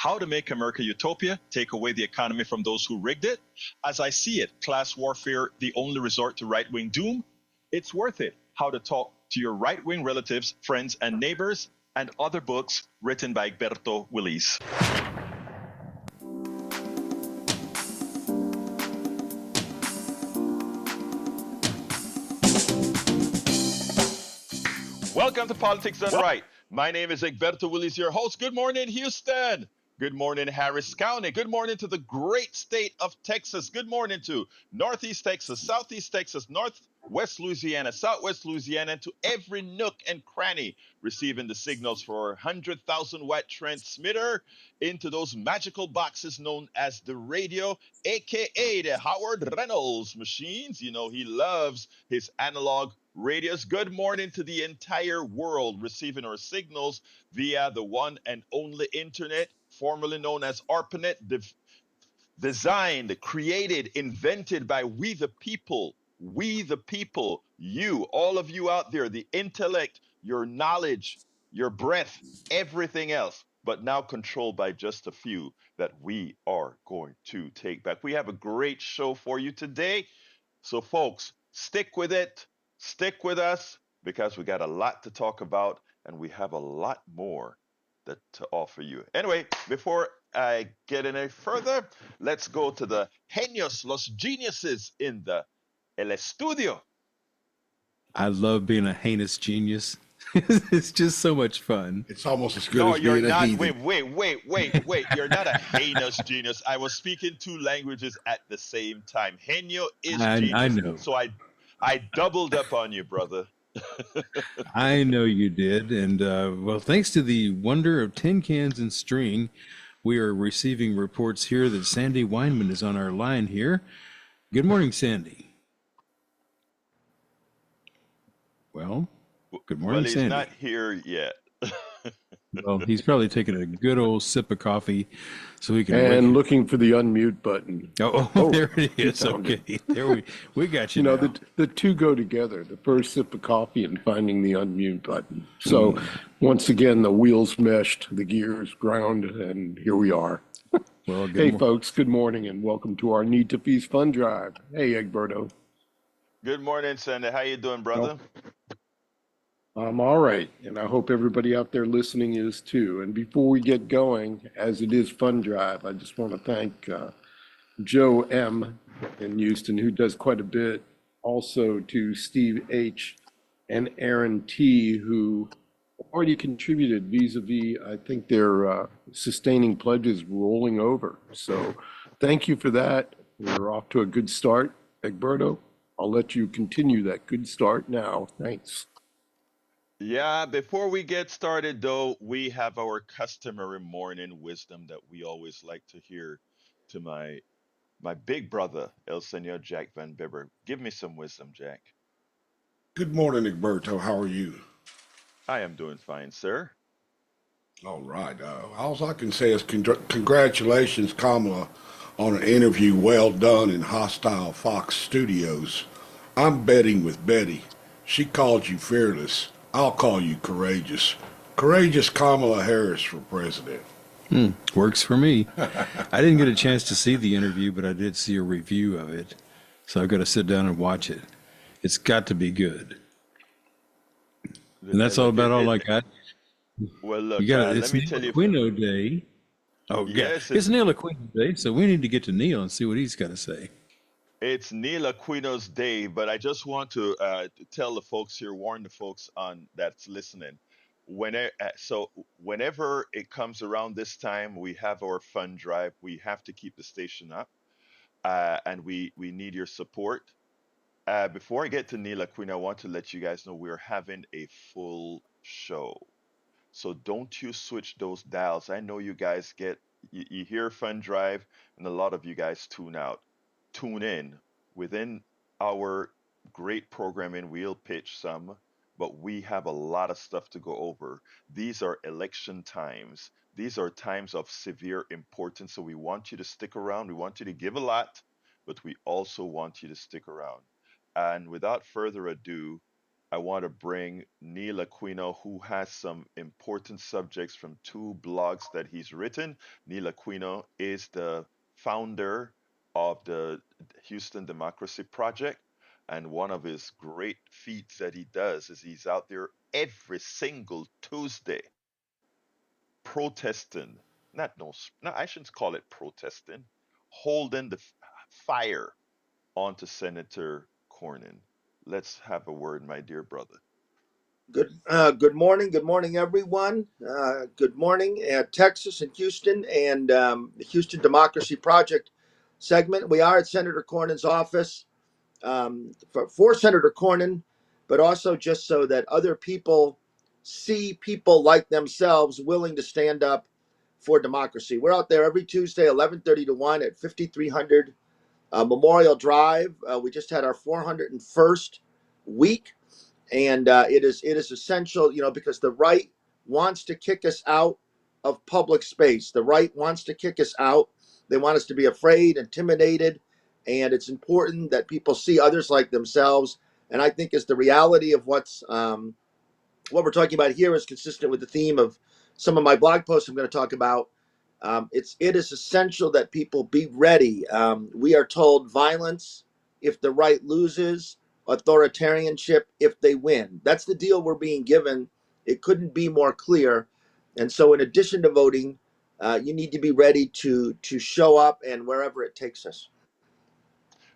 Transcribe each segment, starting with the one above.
How to Make America Utopia, Take Away the Economy from Those Who Rigged It. As I See It, Class Warfare, The Only Resort to Right-Wing Doom. It's Worth It, How to Talk to Your Right-Wing Relatives, Friends, and Neighbors, and other books written by Egberto Willis. Welcome to Politics Done Right. My name is Egberto Willis, your host. Good morning, Houston. Good morning, Harris County. Good morning to the great state of Texas. Good morning to Northeast Texas, Southeast Texas, Northwest Louisiana, Southwest Louisiana, and to every nook and cranny receiving the signals for 100,000 watt transmitter into those magical boxes known as the radio, aka the Howard Reynolds machines. You know, he loves his analog radios. Good morning to the entire world receiving our signals via the one and only internet, formerly known as ARPANET, designed, created, invented by we the people, you, all of you out there, the intellect, your knowledge, your breath, everything else, but now controlled by just a few that we are going to take back. We have a great show for you today. So folks, stick with it. Stick with us because we got a lot to talk about and we have a lot more to offer you. Anyway, before I get any further, let's go to the genios, los geniuses in the el estudio. I love being a heinous genius. It's just so much fun. It's almost as good as being a heathen. Wait. You're not a heinous genius. I was speaking two languages at the same time. Genio is genius. I know. So I doubled up on you, brother. I know you did. And well, thanks to the wonder of tin cans and string, we are receiving reports here that Sandy Weinman is on our line here. Good morning, Sandy. Well, good morning, he's Sandy. Not here yet. Well, he's probably taking a good old sip of coffee so he can. And looking for the unmute button. Oh, there it is. Okay, there we got you. You know, the two go together. The first sip of coffee and finding the unmute button. So once again, the wheels meshed, the gears ground, and here we are. Well, hey, folks. Good morning, and welcome to our Need to Feast Fund Drive. Hey, Egberto. Good morning, Sandy. How you doing, brother? I'm all right, and I hope everybody out there listening is too. And before we get going, as it is Fund Drive, I just want to thank Joe M. in Houston, who does quite a bit. Also to Steve H. and Aaron T., who already contributed vis-a-vis, I think, their sustaining pledges rolling over. So thank you for that. We're off to a good start. Egberto, I'll let you continue that good start now. Thanks. Yeah, before we get started, though, we have our customary morning wisdom that we always like to hear to my big brother, El Senor Jack Van Bibber. Give me some wisdom, Jack. Good morning, Egberto. How are you? I am doing fine, sir. All right. All I can say is congratulations, Kamala, on an interview well done in hostile Fox studios. I'm betting with Betty. She called you fearless. I'll call you courageous. Courageous Kamala Harris for president. Works for me. I didn't get a chance to see the interview, but I did see a review of it. So I've got to sit down and watch it. It's got to be good. And that's all about all I got. Well, look, it's Neil Aquino Day. Oh, yes, it's Neil Aquino Day, so we need to get to Neil and see what he's got to say. It's Neil Aquino's day, but I just want to tell the folks here, warn the folks that's listening. Whenever it comes around this time, we have our fund drive. We have to keep the station up, and we need your support. Before I get to Neil Aquino, I want to let you guys know we're having a full show. So don't you switch those dials. I know you guys you hear fund drive, and a lot of you guys tune out. Tune in. Within our great programming, we'll pitch some, but we have a lot of stuff to go over. These are election times. These are times of severe importance, so we want you to stick around. We want you to give a lot, but we also want you to stick around. And without further ado, I want to bring Neil Aquino, who has some important subjects from two blogs that he's written. Neil Aquino is the founder of the Houston Democracy Project. And one of his great feats that he does is he's out there every single Tuesday protesting, not no, no, I shouldn't call it protesting, holding the fire onto Senator Cornyn. Let's have a word, my dear brother. Good morning. Good morning, everyone. Good morning at Texas and Houston and the Houston Democracy Project segment. We are at Senator Cornyn's office for Senator Cornyn, but also just so that other people see people like themselves willing to stand up for democracy. We're out there every Tuesday, 11:30 to 1 at 5300 Memorial Drive. We just had our 401st week. And it is essential, because the right wants to kick us out of public space. The right wants to kick us out. They want us to be afraid, intimidated, and it's important that people see others like themselves. And I think is the reality of what we're talking about here is consistent with the theme of some of my blog posts I'm going to talk about. It is essential that people be ready. We are told violence if the right loses, authoritarianship if they win. That's the deal we're being given. It couldn't be more clear. And so, in addition to voting, you need to be ready to show up and wherever it takes us.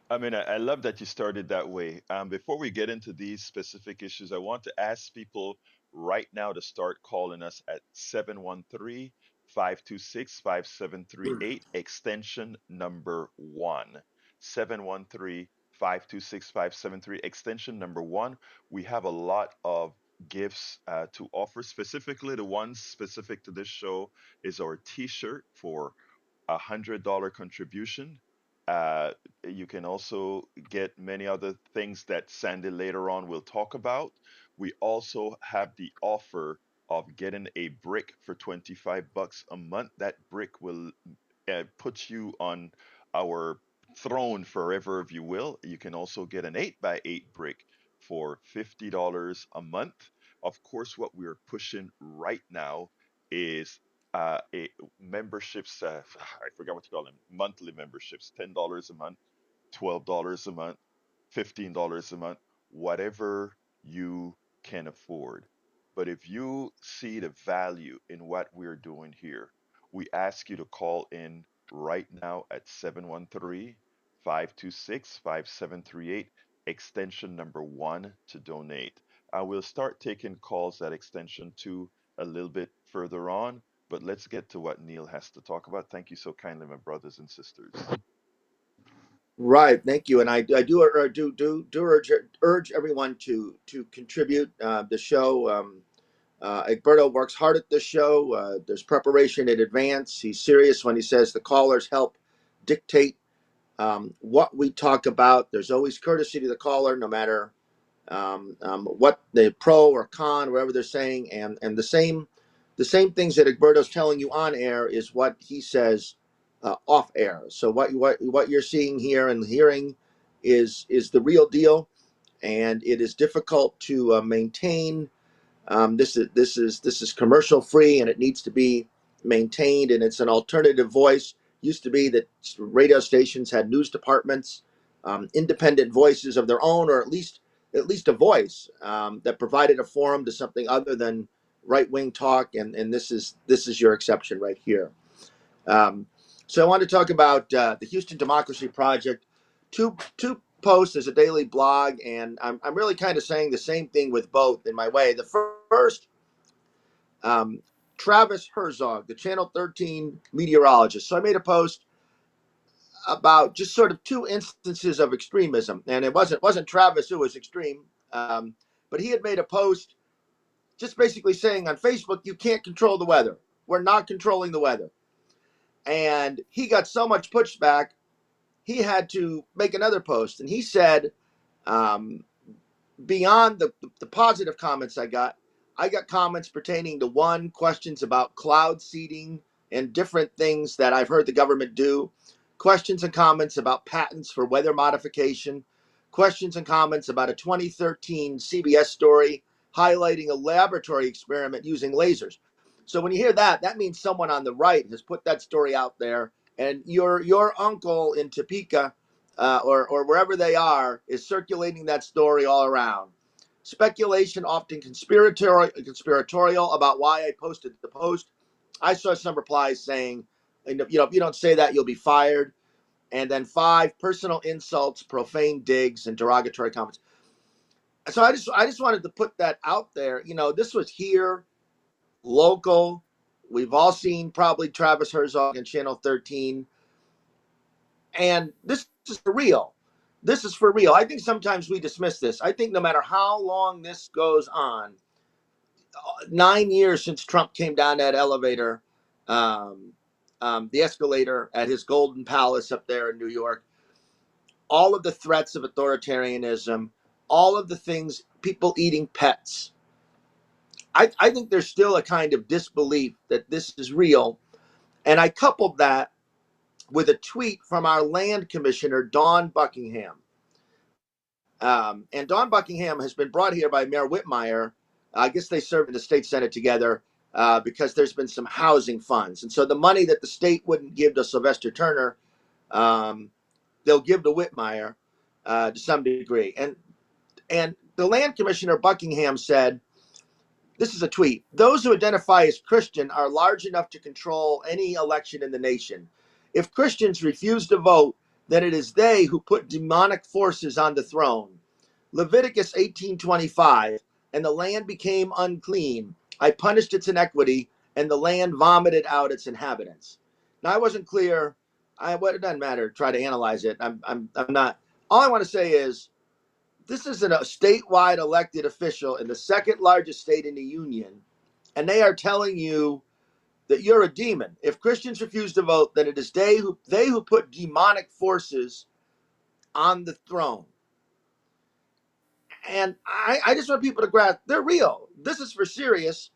I mean, I love that you started that way. Before we get into these specific issues, I want to ask people right now to start calling us at 713-526-5738, extension number 1. 713-526-5738, extension number 1. We have a lot of gifts to offer. Specifically, the ones specific to this show is our t-shirt for $100 contribution. Uh, you can also get many other things that Sandy later on will talk about. We also have the offer of getting a brick for 25 bucks a month. That brick will put you on our throne forever, if you will. You can also get an 8 by 8 brick for $50 a month. Of course, what we're pushing right now is a memberships. I forgot what you call them. Monthly memberships. $10 a month, $12 a month, $15 a month, whatever you can afford. But if you see the value in what we're doing here, we ask you to call in right now at 713-526-5738, extension number 1 to donate. I will start taking calls at extension 2 a little bit further on, but let's get to what Neil has to talk about. Thank you so kindly, my brothers and sisters. Right, thank you, and I do urge everyone to contribute. The show. Egberto works hard at this show. There's preparation in advance. He's serious when he says the callers help dictate what we talk about. There's always courtesy to the caller, no matter what the pro or con, whatever they're saying, and the same things that Egberto's telling you on air is what he says off air. So what you're seeing here and hearing is the real deal, and it is difficult to maintain. This is commercial free, and it needs to be maintained. And it's an alternative voice. Used to be that radio stations had news departments, independent voices of their own, or at least a voice that provided a forum to something other than right wing talk. And this is your exception right here. Um, so I want to talk about the Houston Democracy Project. Two posts as a daily blog, and I'm really kind of saying the same thing with both in my way. The first, um, Travis Herzog, the Channel 13 meteorologist. So I made a post about just sort of two instances of extremism, and it wasn't Travis who was extreme, but he had made a post just basically saying on Facebook, you can't control the weather. We're not controlling the weather. And he got so much pushback, he had to make another post. And he said, um, beyond the positive comments I got comments pertaining to questions about cloud seeding and different things that I've heard the government do, questions and comments about patents for weather modification, questions and comments about a 2013 CBS story highlighting a laboratory experiment using lasers. So when you hear that, that means someone on the right has put that story out there, and your uncle in Topeka or wherever they are is circulating that story all around. Speculation, often conspiratorial about why I posted the post. I saw some replies saying, if you don't say that, you'll be fired. And then 5 personal insults, profane digs, and derogatory comments. So I just wanted to put that out there. This was here, local. We've all seen probably Travis Herzog and Channel 13, and this is for real. This is for real. I think sometimes we dismiss this. I think no matter how long this goes on, 9 years since Trump came down that elevator, um, the escalator at his Golden Palace up there in New York, all of the threats of authoritarianism, all of the things, people eating pets. I think there's still a kind of disbelief that this is real. And I coupled that with a tweet from our land commissioner, Dawn Buckingham. And Dawn Buckingham has been brought here by Mayor Whitmire. I guess they served in the state senate together because there's been some housing funds. And so the money that the state wouldn't give to Sylvester Turner, um, they'll give to Whitmire to some degree. And the land commissioner, Buckingham, said, this is a tweet: those who identify as Christian are large enough to control any election in the nation. If Christians refuse to vote, then it is they who put demonic forces on the throne. Leviticus 18:25, and the land became unclean. I punished its iniquity, and the land vomited out its inhabitants. Now, I wasn't clear. It doesn't matter. Try to analyze it. I'm not. All I want to say is this is a statewide elected official in the second largest state in the union, and they are telling you that you're a demon. If Christians refuse to vote, then it is they who put demonic forces on the throne. And I just want people to grasp they're real. This is for serious.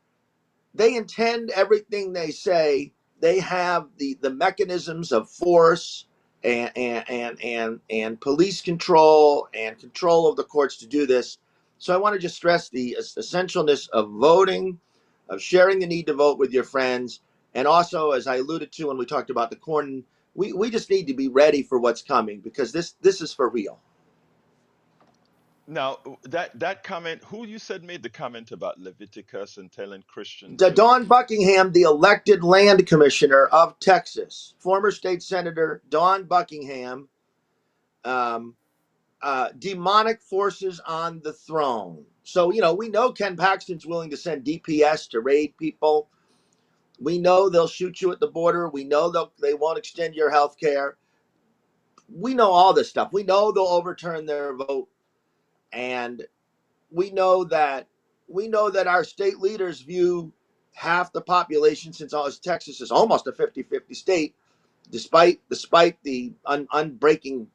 They intend everything they say. They have the mechanisms of force and police control and control of the courts to do this. So I want to just stress the essentialness of voting, of sharing the need to vote with your friends, and also, as I alluded to when we talked about the corn, we just need to be ready for what's coming because this is for real. Now, that comment, who you said made the comment about Leviticus and telling Christian to? Dawn Buckingham, the elected land commissioner of Texas, former state senator Dawn Buckingham, um, demonic forces on the throne. So, we know Ken Paxton's willing to send DPS to raid people. We know they'll shoot you at the border. We know they won't extend your health care. We know all this stuff. We know they'll overturn their vote. And we know that our state leaders view half the population, since Texas is almost a 50-50 state, despite the unbreaking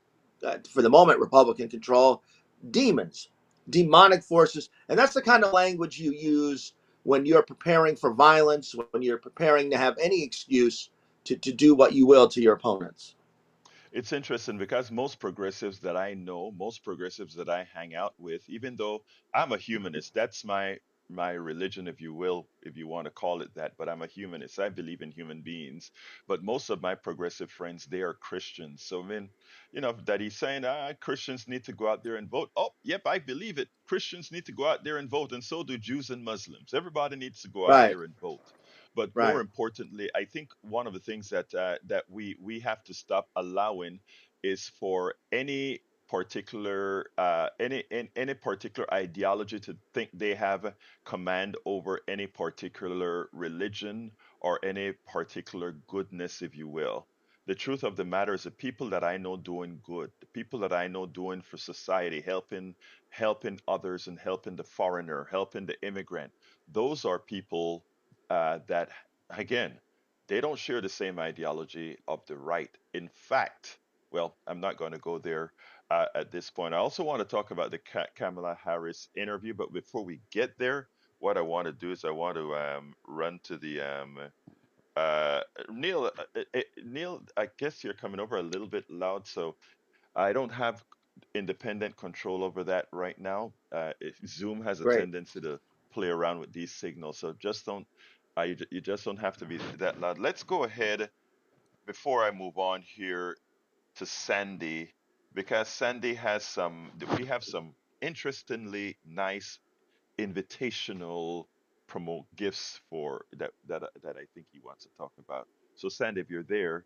for the moment Republican control, demonic forces. And that's the kind of language you use when you're preparing for violence, when you're preparing to have any excuse to do what you will to your opponents. It's interesting because most progressives that I know, most progressives that I hang out with, even though I'm a humanist, that's my religion, if you will, if you want to call it that, but I'm a humanist. I believe in human beings. But most of my progressive friends, they are Christians. So when, that he's saying, Christians need to go out there and vote. Oh, yep, I believe it. Christians need to go out there and vote, and so do Jews and Muslims. Everybody needs to go out Right, there and vote. But more right. importantly, I think one of the things that we have to stop allowing is for any particular ideology to think they have command over any particular religion or any particular goodness, if you will. The truth of the matter is the people that I know doing good, the people that I know doing for society, helping others and helping the foreigner, helping the immigrant, those are people that, again, they don't share the same ideology of the right. In fact, well, I'm not going to go there at this point. I also want to talk about the Kamala Harris interview, but before we get there, what I want to do is I want to run to the uh, Neil. Neil, I guess you're coming over a little bit loud, so I don't have. independent control over that right now. If Zoom has a Great. tendency to play around with these signals, so just don't you just don't have to be that loud. Let's go ahead before I move on here to Sandy, because Sandy has we have some interestingly nice invitational promote gifts for that I think he wants to talk about. So Sandy, if you're there,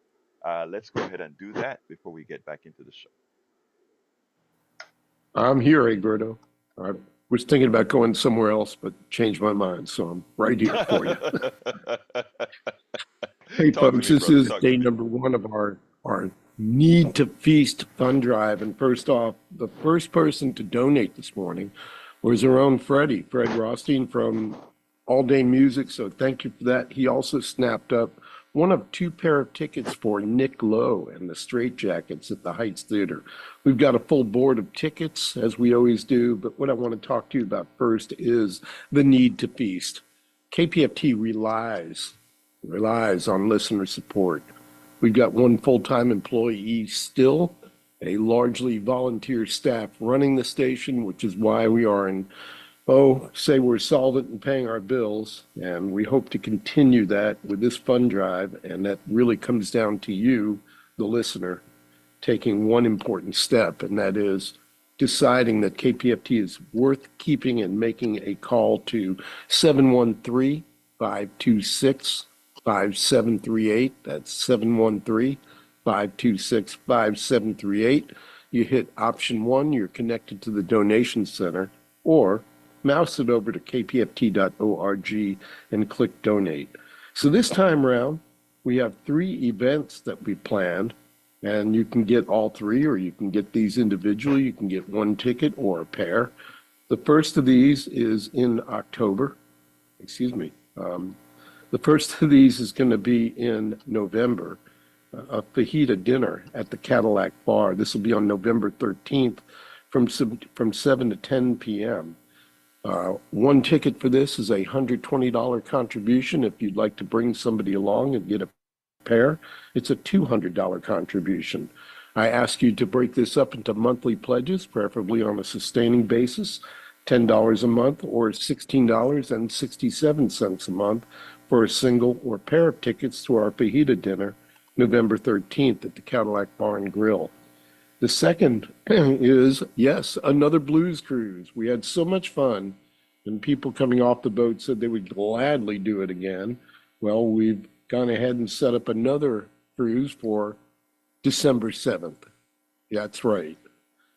let's go ahead and do that before we get back into the show. I'm here, Egberto. I was thinking about going somewhere else, but changed my mind, so I'm right here for you. Hey, Talk to folks, me, this brother. is Talk to day me. number one of our Need to Feast fund drive. And first off, the first person to donate this morning was our own Fred Rothstein from All Day Music. So thank you for that. He also snapped up one of two pair of tickets for Nick Lowe and the Straight Jackets at the Heights Theater. We've got a full board of tickets, as we always do, but what I want to talk to you about first is the Need to Feast. KPFT relies on listener support. We've got one full-time employee still, a largely volunteer staff running the station, which is why we are say we're solvent in paying our bills, and we hope to continue that with this fund drive, and that really comes down to you, the listener, taking one important step, and that is deciding that KPFT is worth keeping and making a call to 713-526-5738. That's 713-526-5738. You hit option 1, you're connected to the donation center, or mouse it over to kpft.org and click donate. So this time around, we have 3 events that we planned, and you can get all 3, or you can get these individually. You can get one ticket or a pair. The first of these is in October. The first of these is going to be in November, a fajita dinner at the Cadillac Bar. This will be on November 13th from 7 to 10 p.m. One ticket for this is a $120 contribution. If you'd like to bring somebody along and get a pair, it's a $200 contribution. I ask you to break this up into monthly pledges, preferably on a sustaining basis, $10 a month or $16.67 a month for a single or pair of tickets to our fajita dinner, November 13th at the Cadillac Bar and Grill. The second is, yes, another blues cruise. We had so much fun, and people coming off the boat said they would gladly do it again. Well, we've gone ahead and set up another cruise for December 7th. That's right.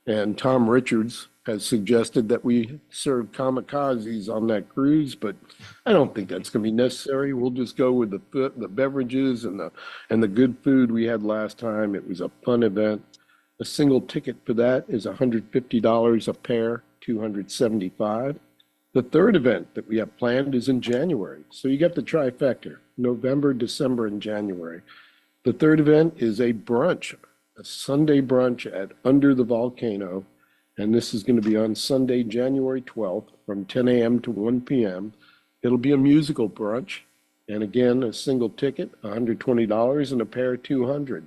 And Tom Richards has suggested that we serve kamikazes on that cruise, but I don't think that's going to be necessary. We'll just go with the beverages and the good food we had last time. It was a fun event. A single ticket for that is $150 a pair, $275. The third event that we have planned is in January. So you got the trifecta, November, December, and January. The third event is a brunch, a Sunday brunch at Under the Volcano. And this is going to be on Sunday, January 12th from 10 a.m. to 1 p.m. It'll be a musical brunch. And again, a single ticket, $120, and a pair, $200.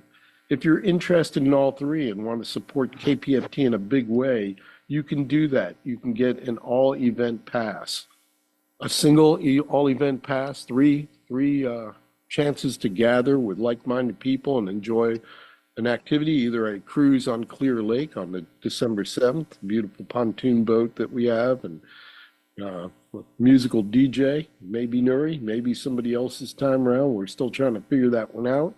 If you're interested in all 3 and want to support KPFT in a big way, you can do that. You can get an all-event pass. A single all-event pass, three chances to gather with like-minded people and enjoy an activity, either a cruise on Clear Lake on the December 7th, beautiful pontoon boat that we have, and musical DJ, maybe Nuri, maybe somebody else this time around. We're still trying to figure that one out.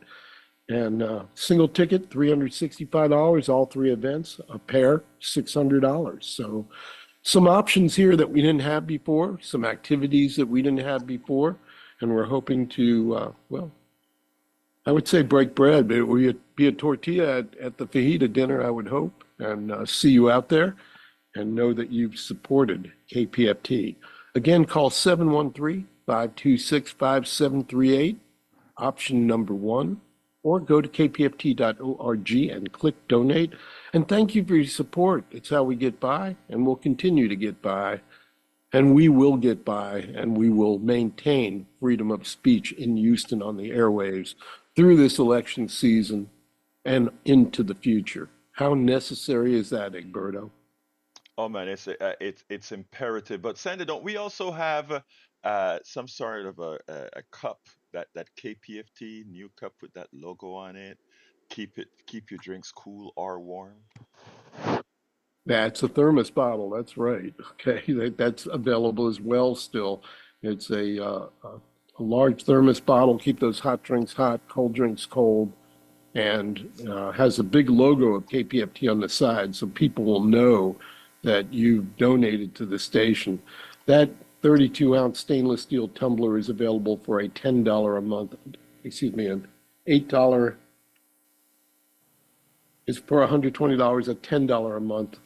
And single ticket, $365, all 3 events, a pair, $600. So some options here that we didn't have before, some activities that we didn't have before, and we're hoping to, I would say break bread, but it would be a tortilla at the fajita dinner, I would hope, and see you out there and know that you've supported KPFT. Again, call 713-526-5738, option number 1, or go to kpft.org and click donate. And thank you for your support. It's how we get by, and we'll continue to get by. And we will get by, and we will maintain freedom of speech in Houston on the airwaves through this election season and into the future. How necessary is that, Egberto? Oh man, it's imperative. But Sandy, don't we also have some sort of a cup that KPFT new cup with that logo on it? Keep your drinks cool or warm. That's a thermos bottle. That's right. Okay, that's available as well still. It's a large thermos bottle. Keep those hot drinks hot, cold drinks cold, and has a big logo of KPFT on the side, so people will know that you've donated to the station. That 32-ounce stainless steel tumbler is available for a $10 a month. Excuse me, an $8 is for $120, a $10 a month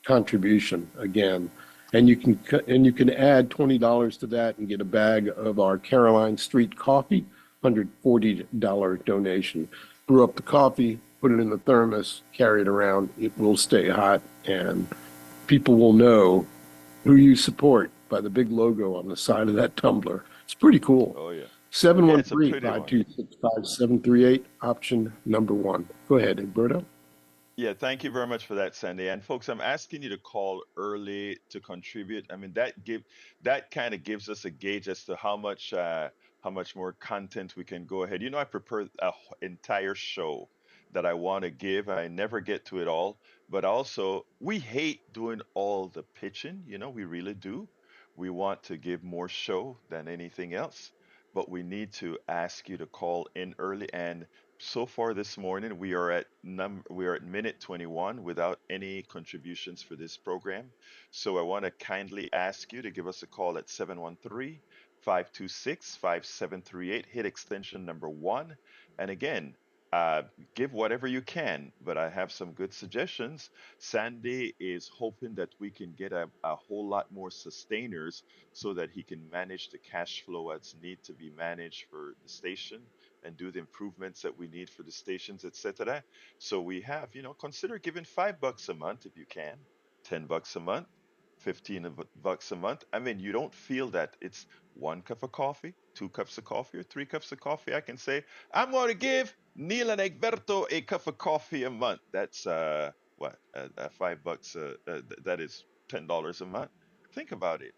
contribution again. And you can add $20 to that and get a bag of our Caroline Street coffee, $140 donation. Brew up the coffee, put it in the thermos, carry it around. It will stay hot, and people will know who you support by the big logo on the side of that tumbler. It's pretty cool. Oh yeah. Yeah, it's a 713 pretty one. 526 5738, option number one. Go ahead, Egberto. Yeah, thank you very much for that, Sandy. And folks, I'm asking you to call early to contribute. I mean, that kind of gives us a gauge as to how much more content we can go ahead. You know, I prepare entire show that I want to give. I never get to it all, but also we hate doing all the pitching. You know, we really do. We want to give more show than anything else, but we need to ask you to call in early. And so far this morning, we are at minute 21 without any contributions for this program. So I want to kindly ask you to give us a call at 713-526-5738. Hit extension number 1. And again, uh, give whatever you can, but I have some good suggestions. Sandy is hoping that we can get a whole lot more sustainers so that he can manage the cash flow as need to be managed for the station and do the improvements that we need for the stations, etc. So we have, consider giving $5 a month if you can, $10 a month, 15 bucks a month. I mean, you don't feel that it's 1 cup of coffee, 2 cups of coffee, or 3 cups of coffee. I can say, I'm going to give Neil and Egberto a cup of coffee a month. That's what, $5. That is $10 a month. Think about it,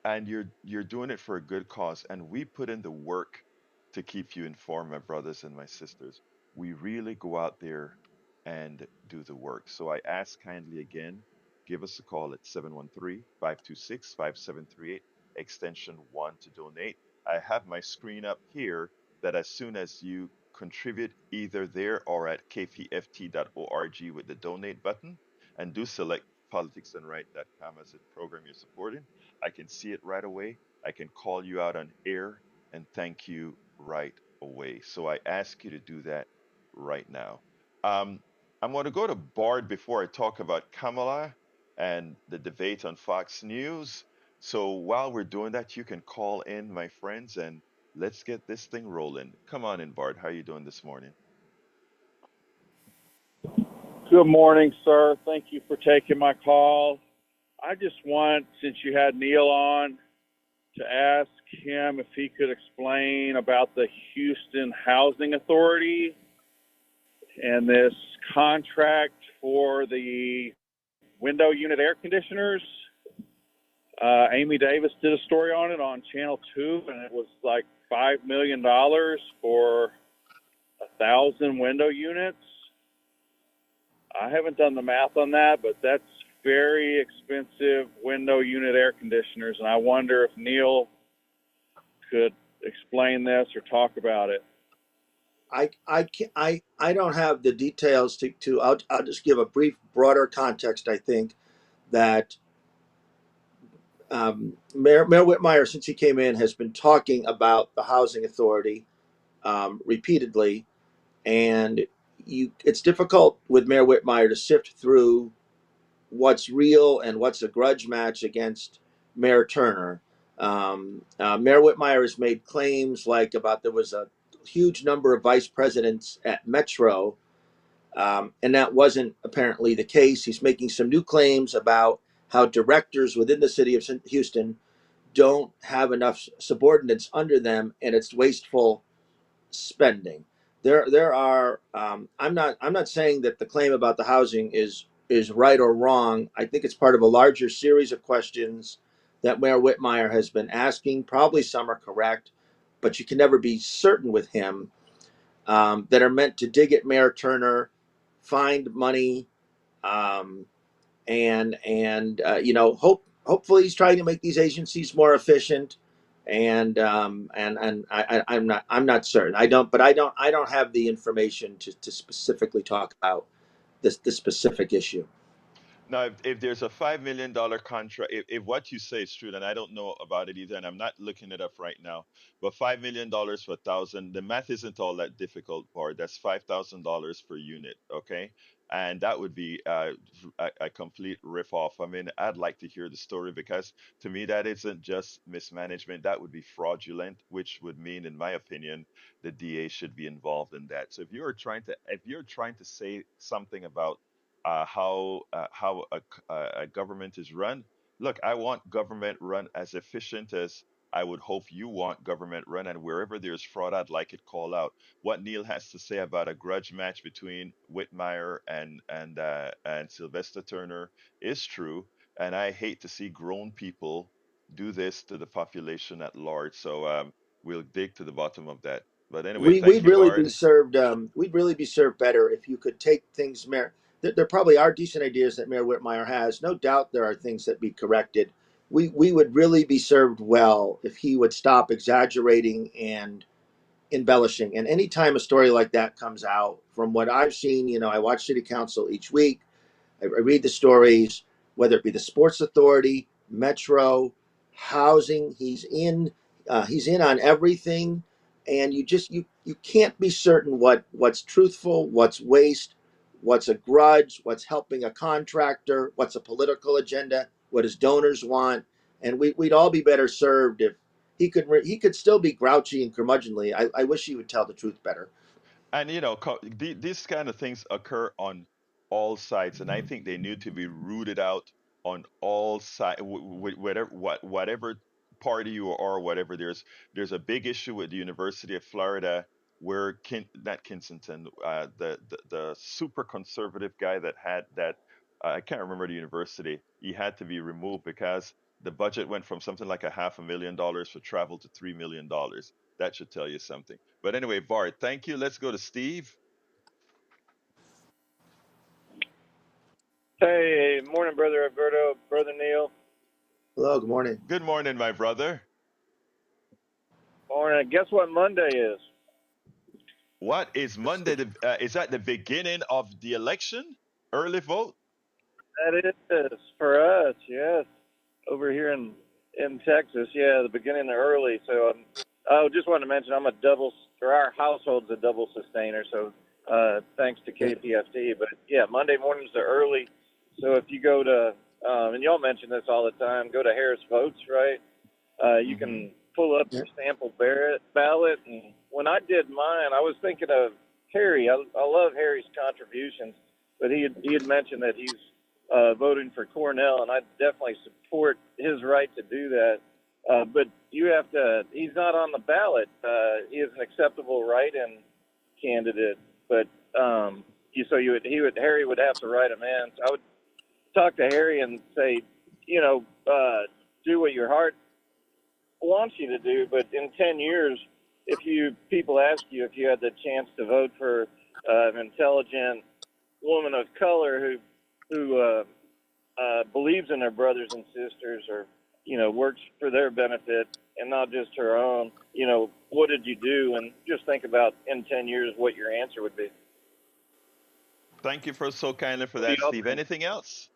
and you're doing it for a good cause. And we put in the work to keep you informed, my brothers and my sisters. We really go out there and do the work. So I ask kindly again, give us a call at 713-526-5738, extension 1 to donate. I have my screen up here that as soon as you contribute either there or at kpft.org with the donate button, and do select politicsandright.com as the program you're supporting, I can see it right away. I can call you out on air and thank you right away. So I ask you to do that right now. Um, I'm going to go to Bard before I talk about Kamala and the debate on Fox News. So while we're doing that, you can call in, my friends, and let's get this thing rolling. Come on in, Bard. How are you doing this morning? Good morning, sir. Thank you for taking my call. I just want, since you had Neil on, to ask him if he could explain about the Houston Housing Authority and this contract for the window unit air conditioners. Amy Davis did a story on it on Channel 2, and it was like $5 million for 1,000 window units. I haven't done the math on that, but that's very expensive window unit air conditioners, and I wonder if Neil could explain this or talk about it. I don't have the details to I'll just give a brief, broader context. I think that Mayor Whitmire, since he came in, has been talking about the housing authority repeatedly, and it's difficult with Mayor Whitmire to sift through what's real and what's a grudge match against Mayor Turner. Mayor Whitmire has made claims like about there was a huge number of vice presidents at Metro, and that wasn't apparently the case. He's making some new claims about how directors within the city of Houston don't have enough subordinates under them, and it's wasteful spending. there are. I'm not saying that the claim about the housing is right or wrong. I think it's part of a larger series of questions that Mayor Whitmire has been asking. Probably some are correct, but you can never be certain with him. That are meant to dig at Mayor Turner, find money, um, and hopefully he's trying to make these agencies more efficient. I'm not certain. I don't have the information to specifically talk about this specific issue. Now, if there's a $5 million contract, if what you say is true, then I don't know about it either, and I'm not looking it up right now. But $5 million for 1,000, the math isn't all that difficult, Bart. That's $5,000 per unit, okay? And that would be a complete riff off. I mean, I'd like to hear the story because to me that isn't just mismanagement. That would be fraudulent, which would mean, in my opinion, the DA should be involved in that. So if you're trying to say something about how a government is run. Look, I want government run as efficient as I would hope you want government run, and wherever there's fraud, I'd like it called out. What Neil has to say about a grudge match between Whitmire and Sylvester Turner is true, and I hate to see grown people do this to the population at large. So we'll dig to the bottom of that. But anyway, We thank we'd you, really be Bard. served. We'd really be served better if you could take things, Mayor. There probably are decent ideas that Mayor Whitmire has. No doubt there are things that be corrected. We would really be served well if he would stop exaggerating and embellishing. And anytime a story like that comes out, from what I've seen, I watch City Council each week. I read the stories, whether it be the Sports Authority, Metro, housing. He's in on everything, and you can't be certain what's truthful, what's waste, what's a grudge, what's helping a contractor, what's a political agenda, what his donors want, and we'd all be better served if he could still be grouchy and curmudgeonly. I wish he would tell the truth better. And these kind of things occur on all sides, and I think they need to be rooted out on all sides. Whatever party you are, whatever. There's a big issue with the University of Florida where not Kinsington, the super conservative guy that had that I can't remember the university. He had to be removed because the budget went from something like a $500,000 for travel to $3 million. That should tell you something. But anyway, Bart, thank you. Let's go to Steve. Hey, morning, Brother Alberto, Brother Neil. Hello, good morning. Good morning, my brother. Morning. Guess what Monday is? What is Monday? Is that the beginning of the election? Early vote? That is for us, yes. Over here in Texas, yeah, the beginning of early. So I just wanted to mention our household's a double sustainer. So thanks to KPFT. But yeah, Monday mornings are early. So if you go to and y'all mention this all the time, go to Harris Votes, right? You can pull up your sample ballot. And when I did mine, I was thinking of Harry. I love Harry's contributions, but he had mentioned that he's voting for Cornell, and I definitely support his right to do that. But you have to. He's not on the ballot. He is an acceptable write-in candidate, but Harry would have to write him in. So I would talk to Harry and say, do what your heart wants you to do, but in 10 years, if people ask you if you had the chance to vote for an intelligent woman of color who believes in her brothers and sisters, or works for their benefit and not just her own, what did you do? And just think about in 10 years what your answer would be. Thank you for so kindly for that, Steve. Anything else?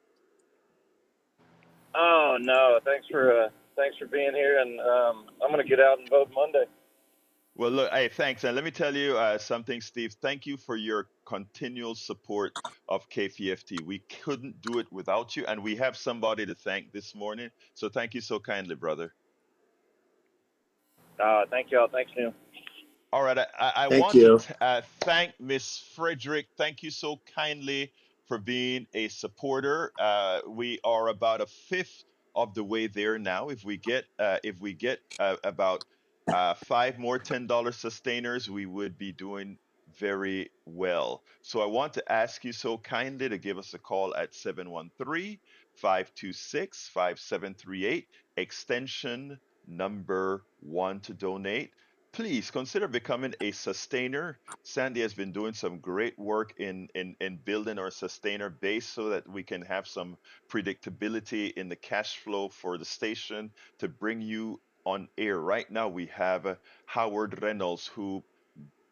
Oh no, thanks for being here, and I'm gonna get out and vote Monday. Well, look, hey, thanks. And let me tell you something, Steve. Thank you for your continual support of KPFT. We couldn't do it without you, and we have somebody to thank this morning. So thank you so kindly, brother. Thank y'all. Thanks, Neil. All right, I Thank want to you. thank Miss Frederick. Thank you so kindly for being a supporter. We are about a fifth of the way there now. If we get about five more $10 sustainers, we would be doing very well. So I want to ask you so kindly to give us a call at 713-526-5738, extension number 1 to donate. Please consider becoming a sustainer. Sandy has been doing some great work in building our sustainer base so that we can have some predictability in the cash flow for the station to bring you on air. Right now, we have Howard Reynolds, who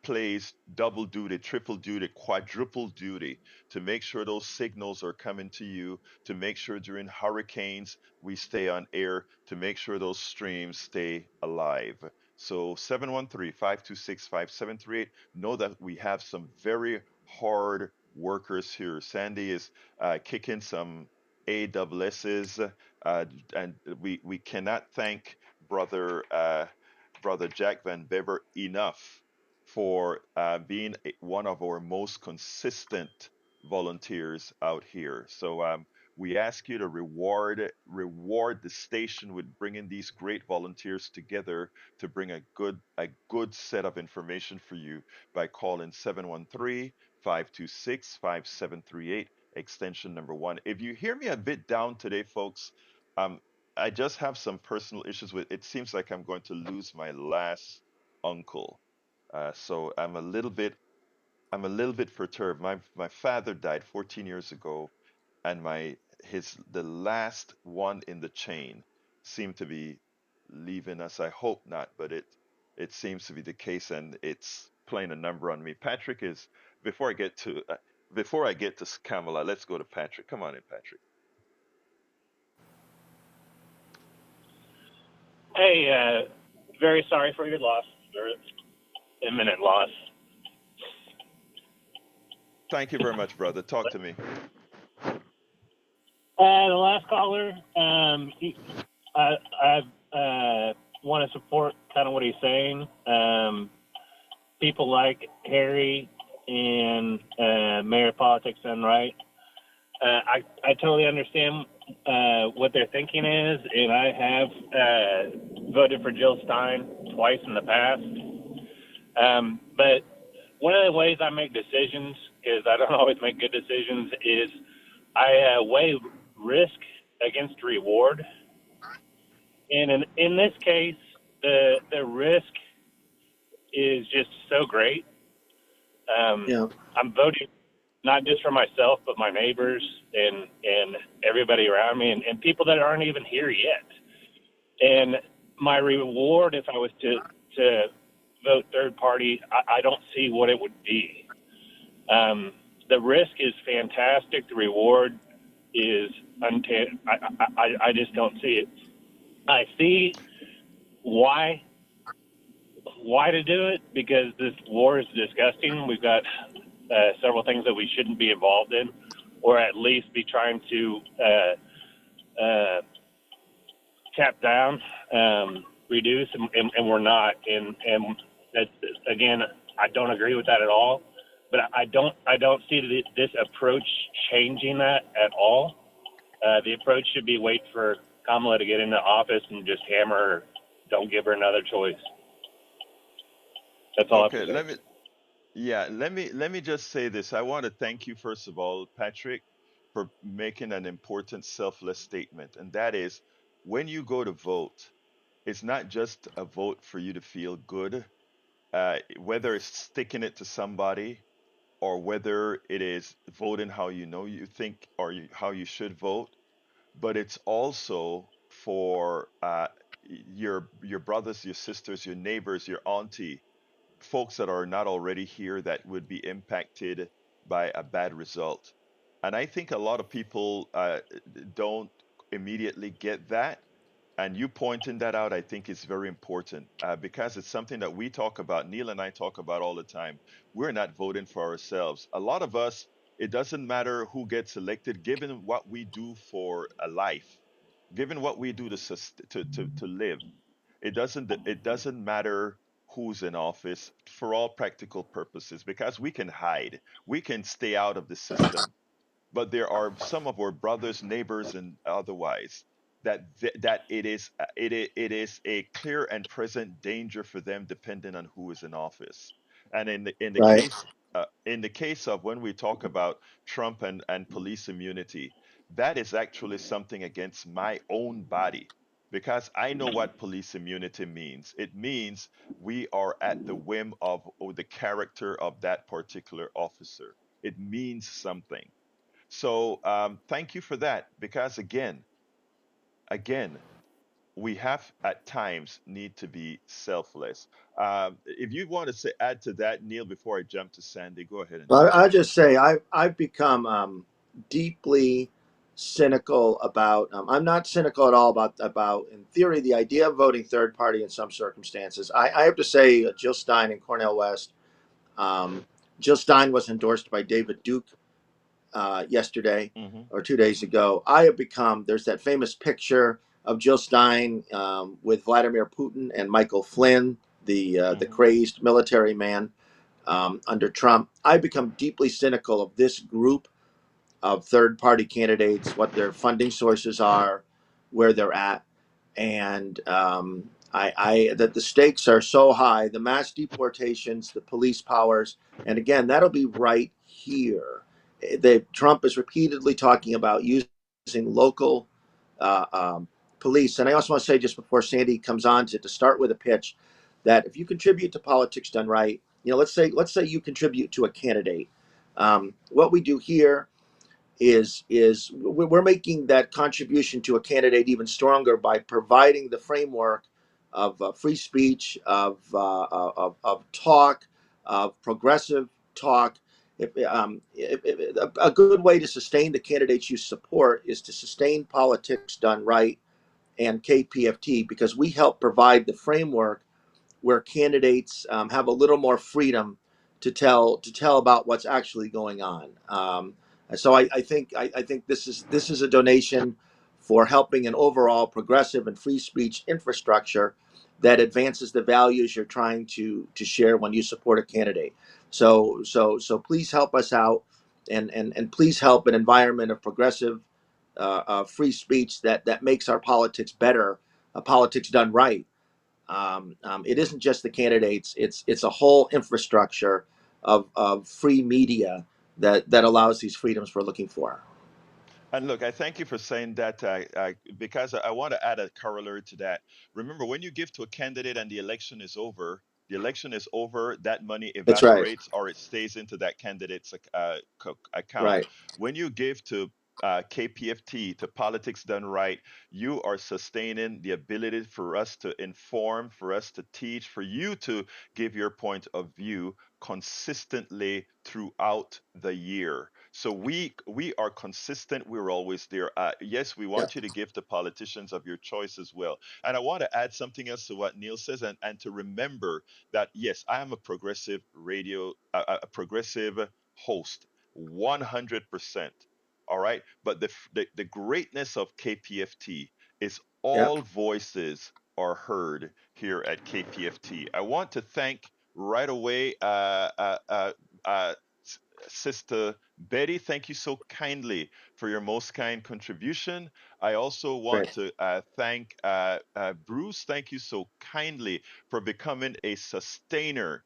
plays double duty, triple duty, quadruple duty to make sure those signals are coming to you, to make sure during hurricanes we stay on air, to make sure those streams stay alive. So 713-526-5738. Know that we have some very hard workers here. Sandy is kicking some AWS's, and we cannot thank brother brother Jack Van Bever enough for being one of our most consistent volunteers out here. So we ask you to reward the station with bringing these great volunteers together to bring a good set of information for you by calling 713-526-5738, extension number 1. If you hear me a bit down today, folks, um, I just have some personal issues with it. Seems like I'm going to lose my last uncle. So I'm a little bit perturbed. My father died 14 years ago, and the last one in the chain seemed to be leaving us. I hope not, but it seems to be the case, and it's playing a number on me. Patrick is before I get to Kamala. Let's go to Patrick. Come on in, Patrick. Hey, very sorry for your loss, or imminent loss. Thank you very much, brother. Talk to me. The last caller, I want to support kind of what he's saying. People like Harry and Mayor Politics done right. I totally understand what their thinking is, and I have voted for Jill Stein twice in the past. But one of the ways I make decisions, because I don't always make good decisions, is I weigh risk against reward. And in this case, the risk is just so great. Yeah. I'm voting not just for myself, but my neighbors and everybody around me and people that aren't even here yet. And my reward, if I was to vote third party, I don't see what it would be. The risk is fantastic. The reward is I just don't see it. I see why to do it, because this war is disgusting. We've got several things that we shouldn't be involved in, or at least be trying to tap down, reduce, and we're not. And that, again, I don't agree with that at all. But I don't see this approach changing that at all. The approach should be wait for Kamala to get into office and just hammer her. Don't give her another choice. That's all I Okay, have to say. let me just say this. I want to thank you first of all, Patrick, for making an important selfless statement, and that is when you go to vote, it's not just a vote for you to feel good, whether it's sticking it to somebody or whether it is voting how you know you think or how you should vote, but it's also for your brothers, your sisters, your neighbors, your auntie, folks that are not already here that would be impacted by a bad result. And I think a lot of people don't immediately get that. And you pointing that out, I think is very important because it's something that we talk about. Neil and I talk about all the time. We're not voting for ourselves. A lot of us, it doesn't matter who gets elected, given what we do for a life, given what we do to live. It doesn't matter who's in office for all practical purposes because we can hide, we can stay out of the system, but there are some of our brothers, neighbors, and otherwise that it is a clear and present danger for them depending on who is in office. And Right. in the case of when we talk about Trump and police immunity, that is actually something against my own body because I know what police immunity means. It means we are at the whim of or the character of that particular officer. It means something. So thank you for that because again, we have at times need to be selfless. If you want to say add to that, Neil, before I jump to Sandy, go ahead and do Well, that. I just say I've become deeply cynical about. I'm not cynical at all about in theory the idea of voting third party in some circumstances. I have to say Jill Stein and Cornel West. Um, Jill Stein was endorsed by David Duke yesterday Hmm. or 2 days ago. I have become. There's that famous picture of Jill Stein with Vladimir Putin and Michael Flynn, the Hmm. crazed military man under Trump. I've become deeply cynical of this group of third party candidates, what their funding sources are, where they're at. And that the stakes are so high, the mass deportations, the police powers. And again, that'll be right here. Trump is repeatedly talking about using local uh, um, police. And I also want to say, just before Sandy comes on, to start with a pitch that if you contribute to politics done right, let's say you contribute to a candidate. What we do here is we're making that contribution to a candidate even stronger by providing the framework of free speech, of talk, of progressive talk. A good way to sustain the candidates you support is to sustain politics done right and KPFT, because we help provide the framework where candidates have a little more freedom to tell about what's actually going on. So I think this is a donation for helping an overall progressive and free speech infrastructure that advances the values you're trying to share when you support a candidate. So please help us out, and please help an environment of progressive free speech that makes our politics better, politics done right. It isn't just the candidates; it's a whole infrastructure of free media that allows these freedoms we're looking for. And look, I thank you for saying that because I want to add a corollary to that. Remember, when you give to a candidate and the election is over, that money That's right. evaporates or it stays into that candidate's account. Right. When you give to KPFT, to Politics Done Right, you are sustaining the ability for us to inform, for us to teach, for you to give your point of view consistently throughout the year. So we are consistent. We're always there. Yes, we Yeah. want you to give to politicians of your choice as well. And I want to add something else to what Neil says, and to remember that yes, I am a progressive a progressive host, 100%. All right, but the greatness of KPFT is Yeah. all voices are heard here at KPFT. I want to thank right away uh, Sister Betty, thank you so kindly for your most kind contribution. I also want Great. to thank Bruce. Thank you so kindly for becoming a sustainer.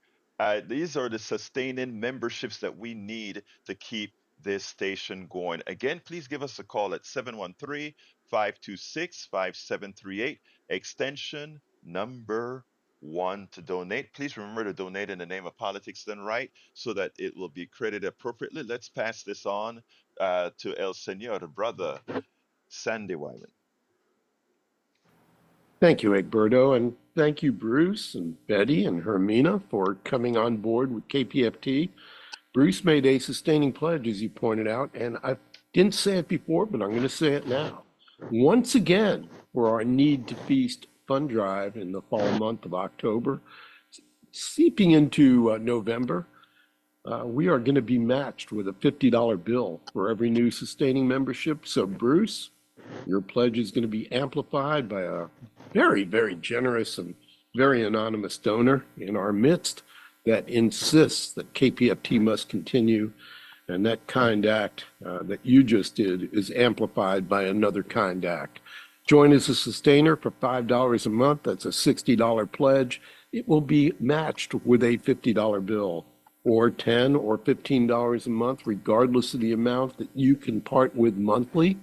These are the sustaining memberships that we need to keep this station going. Again, please give us a call at 713-526-5738, extension number 1 to donate. Please remember to donate in the name of Politics Done Right so that it will be credited appropriately. Let's pass this on to El Senor, brother Sandy Wyman. Thank you, Egberto, and thank you, Bruce and Betty and Hermina, for coming on board with KPFT. Bruce made a sustaining pledge, as you pointed out, and I didn't say it before, but I'm going to say it now. Once again, for our Need to Feast fund drive in the fall month of October, seeping into November, we are going to be matched with a $50 bill for every new sustaining membership. So, Bruce, your pledge is going to be amplified by a very, very generous and very anonymous donor in our midst that insists that KPFT must continue. And that kind act that you just did is amplified by another kind act. Join as a sustainer for $5 a month. That's a $60 pledge. it will be matched with a $50 bill or $10 or $15 a month, regardless of the amount that you can part with monthly.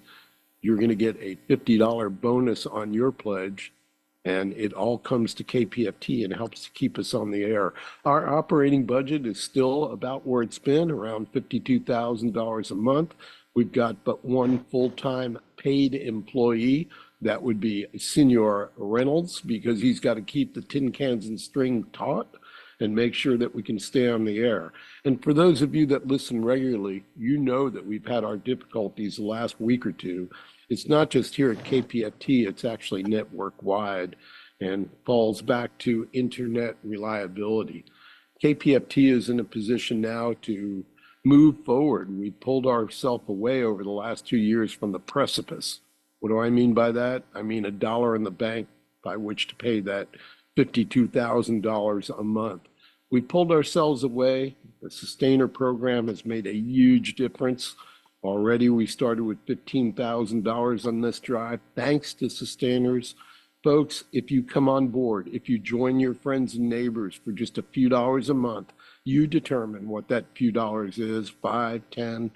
You're going to get a $50 bonus on your pledge, and it all comes to KPFT and helps to keep us on the air. Our operating budget is still about where it's been, around $52,000 a month. We've got but one full-time paid employee. That would be Senior Reynolds, because he's got to keep the tin cans and string taut and make sure that we can stay on the air. And for those of you that listen regularly, you know that we've had our difficulties the last week or two. It's not just here at KPFT, it's actually network-wide and falls back to internet reliability. KPFT is in a position now to move forward. We pulled ourselves away over the last 2 years from the precipice. What do I mean by that? I mean $1 in the bank by which to pay that $52,000 a month. We pulled ourselves away. The Sustainer program has made a huge difference. Already we started with $15,000 on this drive, thanks to Sustainers. Folks, if you come on board, if you join your friends and neighbors for just a few dollars a month, you determine what that few dollars is, 5, 10.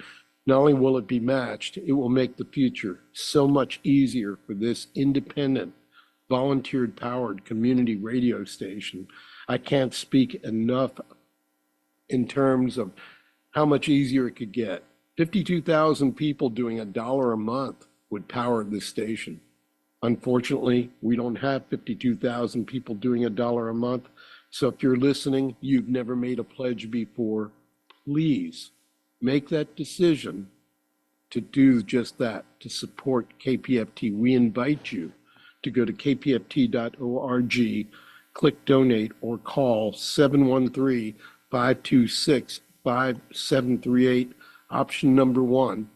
Not only will it be matched, it will make the future so much easier for this independent, volunteer-powered community radio station. I can't speak enough in terms of how much easier it could get. 52,000 people doing $1 a month would power this station. Unfortunately, we don't have 52,000 people doing $1 a month. So if you're listening, you've never made a pledge before, please make that decision to do just that, to support KPFT. We invite you to go to kpft.org, click donate, or call 713-526-5738. Option number 1,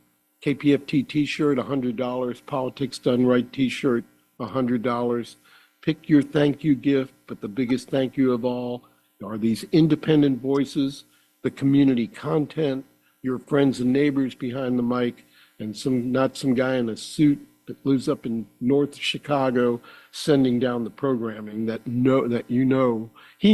KPFT t-shirt, $100, Politics Done Right t-shirt, $100. Pick your thank you gift, but the biggest thank you of all are these independent voices, the community content, your friends and neighbors behind the mic, and not some guy in a suit that lives up in North Chicago sending down the programming that he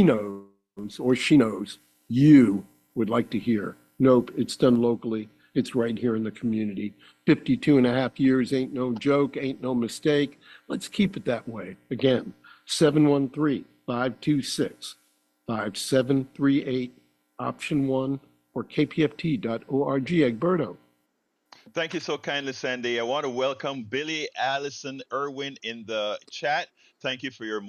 knows or she knows you would like to hear. Nope, it's done locally. It's right here in the community. 52 and a half years ain't no joke, ain't no mistake. Let's keep it that way. Again, 713-526-5738, option 1, or kpft.org. Egberto. Thank you so kindly, Sandy. I want to welcome Billy, Allison, Irwin in the chat. Thank you for your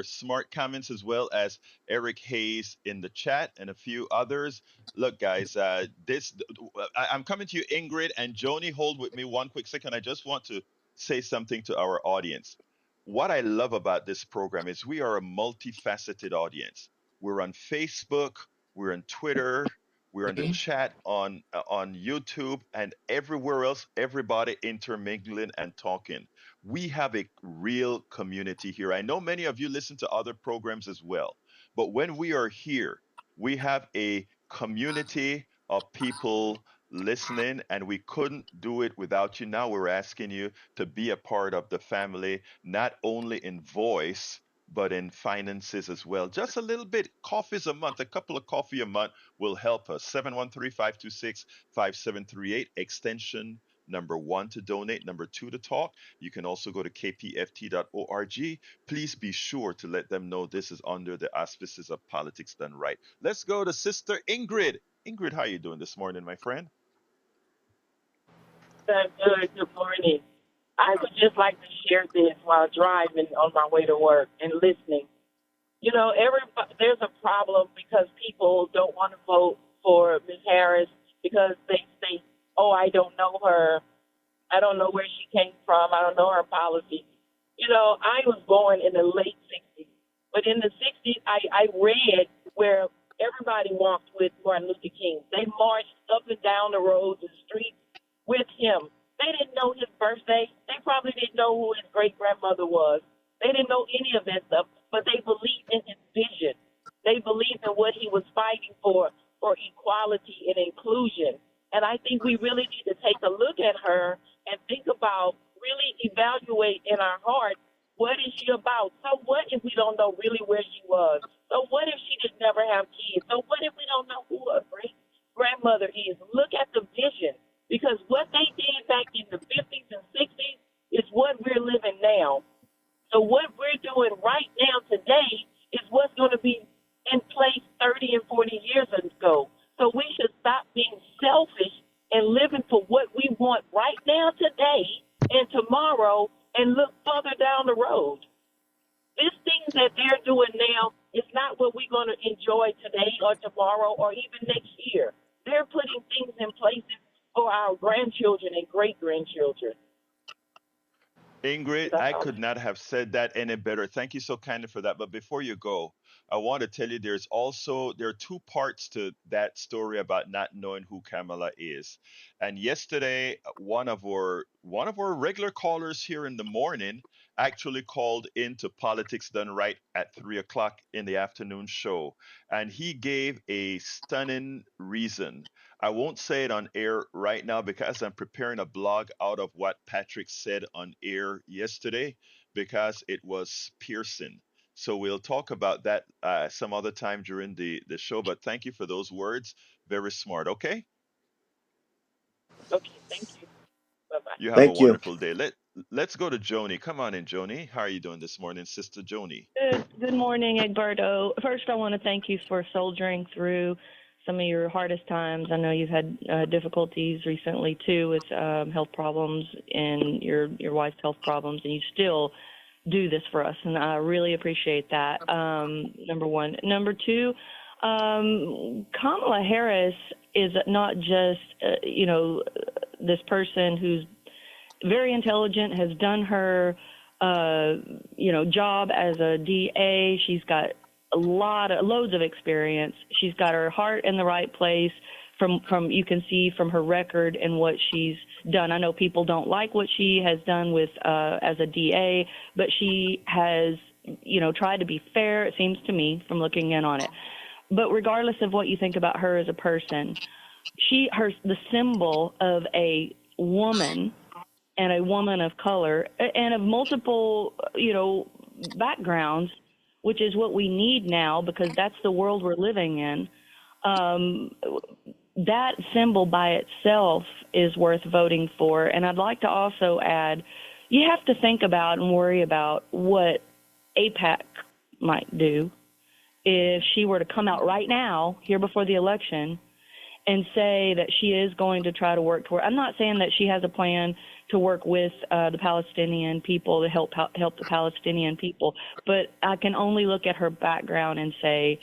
smart comments, as well as Eric Hayes in the chat and a few others. Look, guys, I'm coming to you, Ingrid and Joni. Hold with me one quick second. I just want to say something to our audience. What I love about this program is we are a multifaceted audience. We're on Facebook, we're on Twitter, we're in the chat on YouTube and everywhere else, everybody intermingling and talking. We have a real community here. I know many of you listen to other programs as well, but when we are here, we have a community of people listening, and we couldn't do it without you. Now we're asking you to be a part of the family, not only in voice, but in finances as well. Just a little bit, coffees a month, a couple of coffee a month will help us. 713-526-5738, extension number 1 to donate, number 2 to talk. You can also go to kpft.org. Please be sure to let them know this is under the auspices of Politics Done Right. Let's go to Sister Ingrid. Ingrid, how are you doing this morning, my friend? Good. Good morning. I would just like to share this while driving on my way to work and listening. You know, there's a problem because people don't want to vote for Ms. Harris because they say, oh, I don't know her. I don't know where she came from. I don't know her policy. You know, I was born in the late 60s. But in the 60s, I read where everybody walked with Martin Luther King. They marched up and down the roads and streets with him. They didn't know his birthday. They probably didn't know who his great-grandmother was. They didn't know any of that stuff, but they believed in his vision. They believed in what he was fighting for equality and inclusion. And I think we really need to take a look at her and think about really evaluate in our heart What is she about? So what if we don't know really where she was? So what if she did never have kids? So what if we don't know who her great grandmother is? Look at the vision, because what they did back in the 50s and 60s is what we're living now. So what we're doing right now today is what's going to be in place 30 and 40 years ago. So we should stop being selfish and living for what we want right now today and tomorrow and look further down the road. This thing that they're doing now is not what we're going to enjoy today or tomorrow or even next year. They're putting things in place for our grandchildren and great-grandchildren. Ingrid, I could not have said that any better. Thank you so kindly for that. But before you go, I want to tell you there are two parts to that story about not knowing who Kamala is. And yesterday, one of our regular callers here in the morning actually called into Politics Done Right at 3 o'clock in the afternoon show, and he gave a stunning reason. I won't say it on air right now because I'm preparing a blog out of what Patrick said on air yesterday because it was piercing. So we'll talk about that some other time during the show. But thank you for those words. Very smart. Okay. Okay, thank you. Bye-bye. You have a Thank you. wonderful day. Let's go to Joni. Come on in, Joni. How are you doing this morning, Sister Joni? Good morning, Egberto. First, I want to thank you for soldiering through some of your hardest times. I know you've had difficulties recently too with health problems and your wife's health problems, and you still do this for us, and I really appreciate that. Number one. Number two, Kamala Harris is not just this person who's very intelligent, has done her job as a DA. She's got loads of experience. She's got her heart in the right place. From you can see from her record and what she's done. I know people don't like what she has done with as a DA, but she has tried to be fair. It seems to me from looking in on it. But regardless of what you think about her as a person, the symbol of a woman and a woman of color and of multiple, backgrounds, which is what we need now because that's the world we're living in. That symbol by itself is worth voting for. And I'd like to also add, you have to think about and worry about what AIPAC might do if she were to come out right now, here before the election, and say that she is going to try to work toward. I'm not saying that she has a plan to work with the Palestinian people to help the Palestinian people, but I can only look at her background and say,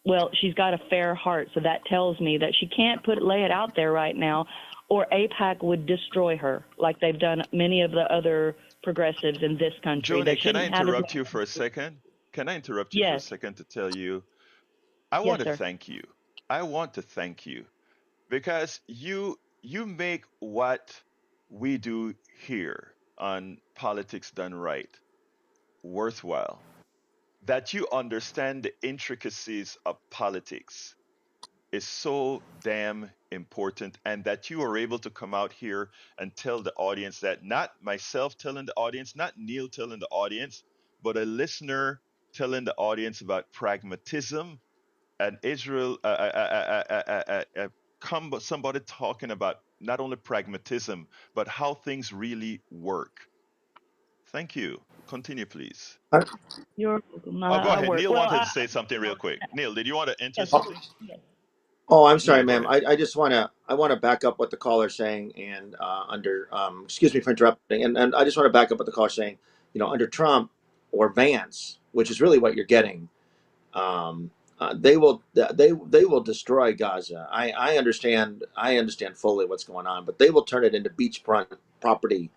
well, she's got a fair heart, so that tells me that she can't lay it out there right now, or AIPAC would destroy her, like they've done many of the other progressives in this country. Joni, can I interrupt you for a second? Can I interrupt you for a second to tell you, I want to thank you. I want to thank you because you make what we do here on Politics Done Right worthwhile. That you understand the intricacies of politics is so damn important, and that you are able to come out here and tell the audience that, not myself telling the audience, not Neil telling the audience, but a listener telling the audience about pragmatism and Israel, somebody talking about not only pragmatism, but how things really work. Thank you. Continue, please. You're welcome. Oh, go ahead. Neil wanted to Well, say something real quick. Neil, did you want to enter Yes, something? yes. Oh, I'm sorry, Yeah, go ma'am. ahead. I just I want to back up what the caller's saying and excuse me for interrupting. And I just want to back up what the caller's saying. Under Trump or Vance, which is really what you're getting, they will destroy Gaza. I understand fully what's going on, but they will turn it into beachfront property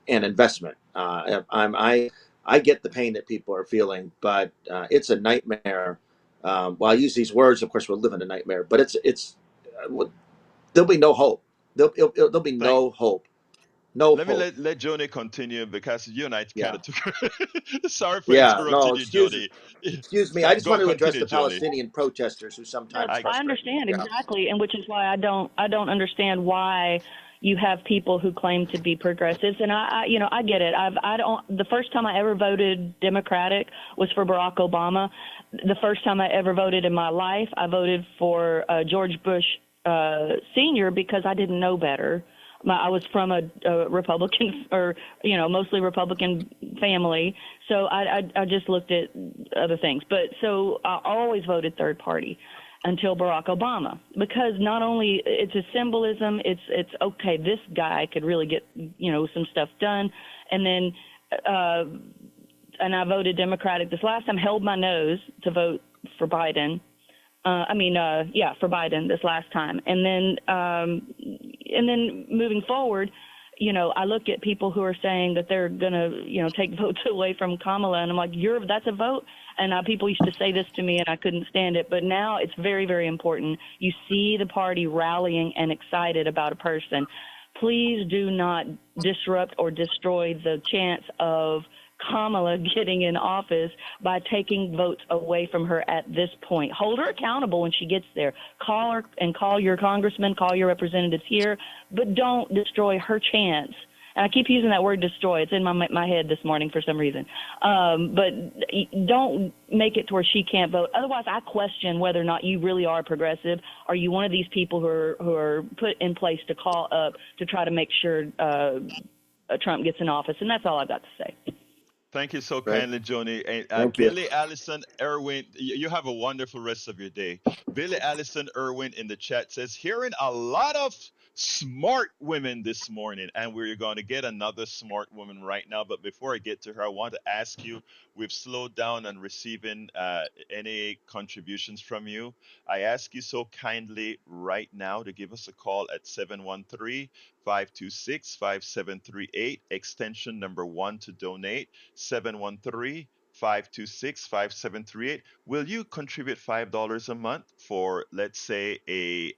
and investment. I get the pain that people are feeling, but it's a nightmare. Well, I use these words. Of course, we're living a nightmare, but it's there'll be no hope. There'll be Thank no hope. No Let me hope. let Joni continue because you and I kind Yeah. of took Sorry for Yeah. No, interrupting you, Joni. excuse me. I just Go want to address continue, the Joni. Palestinian protesters who No, sometimes I I frustrate me. understand Yeah. exactly, and which is why I don't understand why you have people who claim to be progressives, and I get it. I don't. The first time I ever voted Democratic was for Barack Obama. The first time I ever voted in my life, I voted for George Bush Senior because I didn't know better. I was from a Republican or mostly Republican family, so I just looked at other things. But so I always voted third party until Barack Obama, because not only it's a symbolism, it's okay, this guy could really get some stuff done, and then uh, and I voted Democratic this last time, held my nose to vote for Biden. For Biden this last time, and then moving forward, I look at people who are saying that they're gonna, take votes away from Kamala, and I'm like, that's a vote. And people used to say this to me, and I couldn't stand it. But now it's very, very important. You see the party rallying and excited about a person. Please do not disrupt or destroy the chance of Kamala getting in office by taking votes away from her at this point. Hold her accountable when she gets there. Call her and call your congressman, call your representatives here, but don't destroy her chance. And I keep using that word destroy. It's in my head this morning for some reason. But don't make it to where she can't vote. Otherwise, I question whether or not you really are progressive. Are you one of these people who are put in place to call up to try to make sure Trump gets in office? And that's all I've got to say. Thank you so Right. kindly, Joni. And Thank you. Billy Allison Irwin, you have a wonderful rest of your day. Billy Allison Irwin in the chat says, hearing a lot of smart women this morning, and we're going to get another smart woman right now. But before I get to her, I want to ask you, we've slowed down on receiving any contributions from you. I ask you so kindly right now to give us a call at 713-526-5738, extension number 1 to donate. 713-526-5738. Will you contribute $5 a month for, let's say, a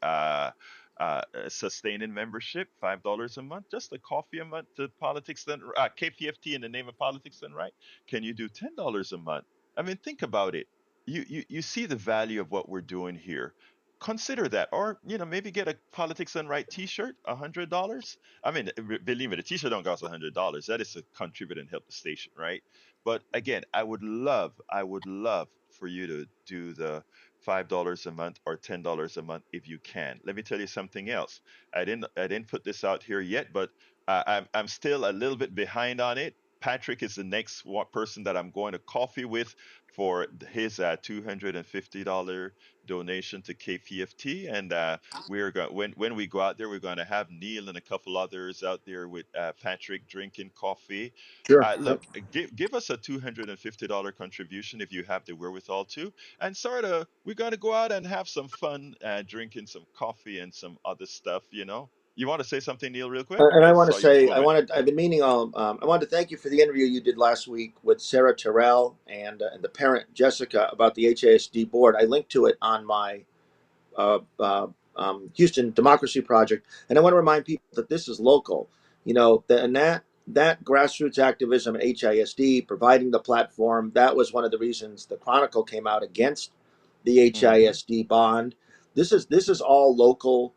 sustaining membership, $5 a month, just a coffee a month to Politics Done KPFT in the name of Politics Done Right? Can you do $10 a month? I mean, think about it. You see the value of what we're doing here. Consider that, or maybe get a Politics Done Right T-shirt, $100. I mean, believe me, the T-shirt don't cost $100. That is to contribute and help the station, right? But again, I would love for you to do the $5 a month or $10 a month if you can. Let me tell you something else. I didn't put this out here yet, but I'm still a little bit behind on it. Patrick is the next person that I'm going to coffee with for his $250 donation to KPFT, and we're going when we go out there, we're going to have Neil and a couple others out there with Patrick drinking coffee. Sure. Yep. Look, give us a $250 contribution if you have the wherewithal to, and sort of we're going to go out and have some fun, drinking some coffee and some other stuff. You want to say something, Neil, real quick? And I I want to saw you say, comment. I've been meaning I wanted to thank you for the interview you did last week with Sarah Terrell and the parent Jessica about the HASD board. I linked to it on my uh, uh, Houston Democracy Project, and I want to remind people that this is local. And that grassroots activism at HISD, providing the platform, that was one of the reasons the Chronicle came out against the Hmm. HISD bond. This is all local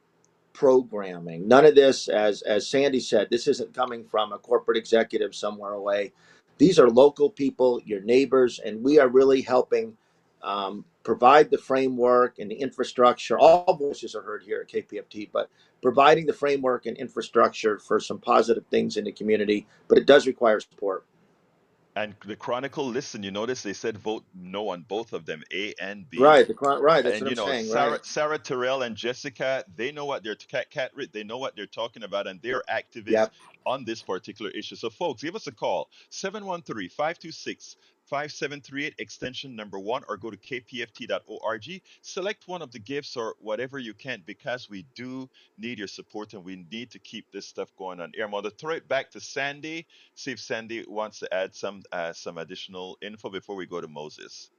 programming. None of this, as Sandy said, this isn't coming from a corporate executive somewhere away. These are local people, your neighbors, and we are really helping provide the framework and the infrastructure. All voices are heard here at KPFT, but providing the framework and infrastructure for some positive things in the community. But it does require support. And the Chronicle, listen, you notice they said vote no on both of them, A and B. Right, right. That's And what I'm saying. Right. Sarah Terrell and Jessica, they know what they're they know what they're talking about, and they're activists Yep. on this particular issue. So folks, give us a call, 713-526-5738, extension number 1, or go to kpft.org. Select one of the gifts or whatever you can, because we do need your support and we need to keep this stuff going on air. I'm going to throw it back to Sandy, see if Sandy wants to add some additional info before we go to Moses.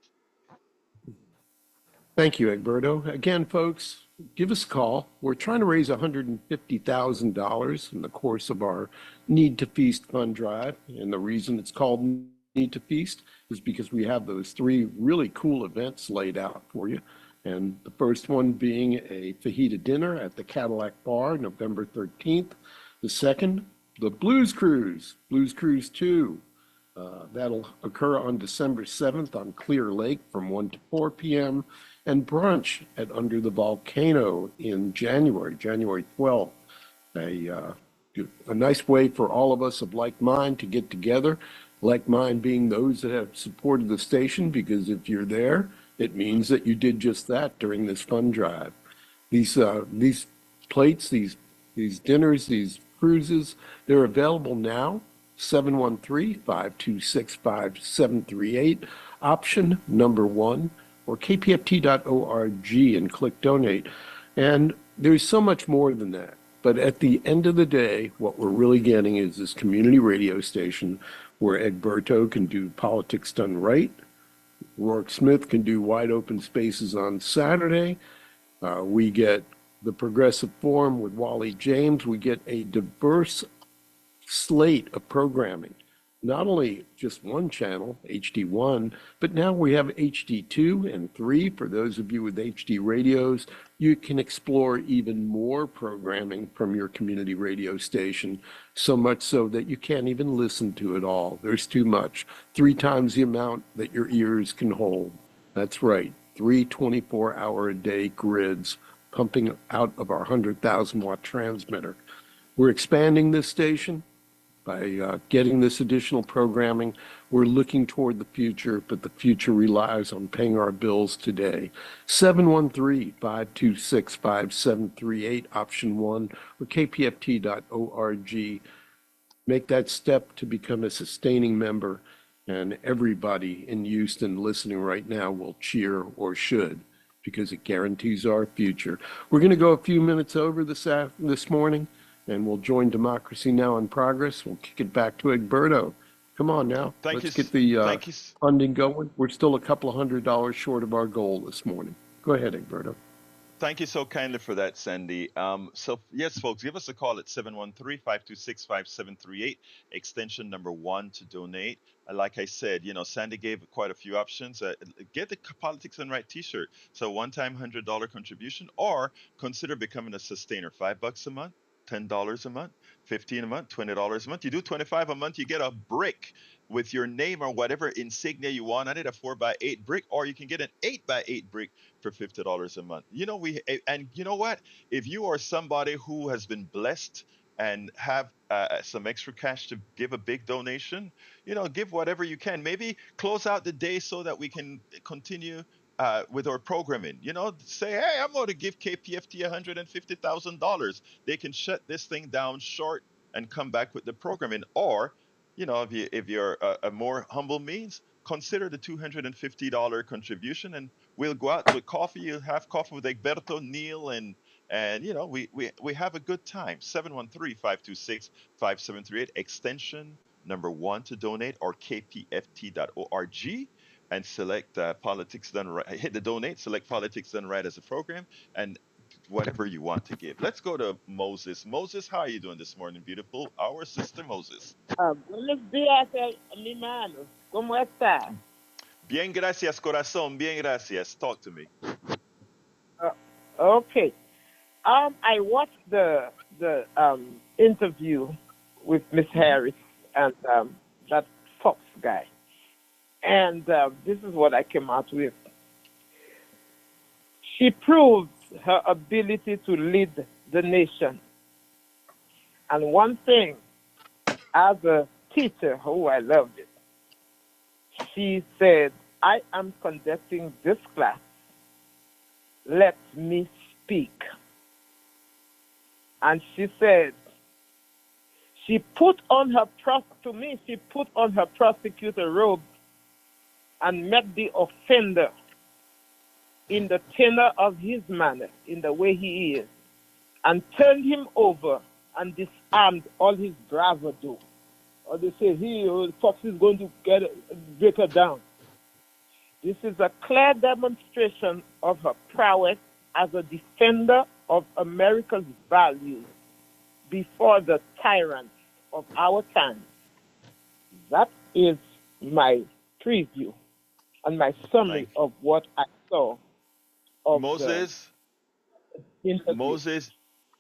Thank you, Egberto. Again, folks, give us a call. We're trying to raise $150,000 in the course of our Need to Feast fund drive. And the reason it's called Need to Feast is because we have those three really cool events laid out for you. And the first one being a fajita dinner at the Cadillac Bar, November 13th. The second, the Blues Cruise 2. That'll occur on December 7th on Clear Lake from 1 to 4 p.m. and brunch at Under the Volcano in January 12th. A nice way for all of us of like mind to get together, like mind being those that have supported the station, because if you're there, it means that you did just that during this fund drive. These plates, these dinners, these cruises, they're available now. 713-526-5738, option number 1, or kpft.org and click donate. And there's so much more than that. But at the end of the day, what we're really getting is this community radio station where Egberto can do Politics Done Right, Rourke Smith can do Wide Open Spaces on Saturday. We get the Progressive Forum with Wally James. We get a diverse slate of programming, not only just one channel, HD1, but now we have HD2 and 3. For those of you with HD radios, you can explore even more programming from your community radio station, so much so that you can't even listen to it all. There's too much. 3 times the amount that your ears can hold. That's right, 3 24-hour-a-day grids pumping out of our 100,000-watt transmitter. We're expanding this station by getting this additional programming. We're looking toward the future, but the future relies on paying our bills today. 713-526-5738, option 1, or kpft.org. Make that step to become a sustaining member, and everybody in Houston listening right now will cheer, or should, because it guarantees our future. We're going to go a few minutes over this morning, and we'll join Democracy Now! In Progress. We'll kick it back to Egberto. Come on now. Let's get the funding going. We're still a couple of $100 short of our goal this morning. Go ahead, Egberto. Thank you so kindly for that, Sandy. So yes, folks, give us a call at 713-526-5738, extension number 1 to donate. Like I said, Sandy gave quite a few options. Get the Politics Done Right t-shirt. So one-time $100 contribution, or consider becoming a sustainer. $5 a month. $10 a month, $15 a month, $20 a month. You do $25 a month, you get a brick with your name or whatever insignia you want on it, a 4x8 brick, or you can get an 8x8 brick for $50 a month. And you know what? If you are somebody who has been blessed and have some extra cash to give a big donation, give whatever you can. Maybe close out the day so that we can continue with our programming. Say, hey, I'm going to give KPFT $150,000. They can shut this thing down short and come back with the programming. Or, if you're a more humble means, consider the $250 contribution, and we'll go out to a coffee. You'll have coffee with Egberto, Neil, and we have a good time. 713-526-5738, extension number 1 to donate, or kpft.org. And select Politics Done Right. Hit the donate, select Politics Done Right as a program, and whatever you want to give. Let's go to Moses. Moses, how are you doing this morning, beautiful? Our sister Moses. Buenos días, mi hermano. ¿Cómo está? Bien, gracias, corazón. Bien, gracias. Talk to me. Okay. I watched the interview with Miss Harris and that Fox guy. And this is what I came out with. She proved her ability to lead the nation. And one thing, as a teacher, I loved it, she said, I am conducting this class. Let me speak. And she said, she put on her prosecutor robe and met the offender in the tenor of his manner, in the way he is, and turned him over and disarmed all his bravado. Or they say, Fox is going to break her down. This is a clear demonstration of her prowess as a defender of America's values before the tyrants of our time. That is my preview and my summary Thank of what I saw of the Moses. interview. Moses,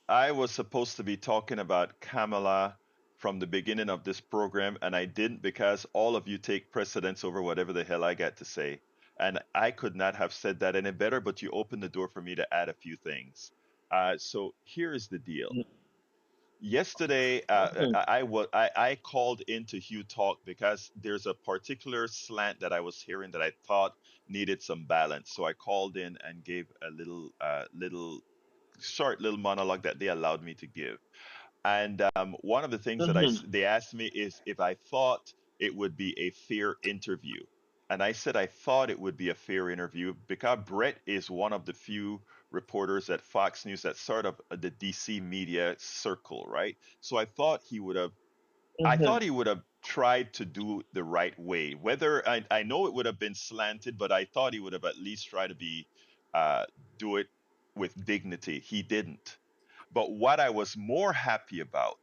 I was supposed to be talking about Kamala from the beginning of this program, and I didn't because all of you take precedence over whatever the hell I got to say. And I could not have said that any better, but you opened the door for me to add a few things. So here is the deal. Yesterday, Mhm, I called into Hugh Talk because there's a particular slant that I was hearing that I thought needed some balance. So I called in and gave a little short little monologue that they allowed me to give. And one of the things that mhm, they asked me is if I thought it would be a fair interview. And I said I thought it would be a fair interview because Brett is one of the few reporters at Fox News that's sort of the DC media circle, right? So I mhm. thought he would have tried to do the right way. Whether I know it would have been slanted, but I thought he would have at least tried to be uh, do it with dignity. He didn't. But what I was more happy about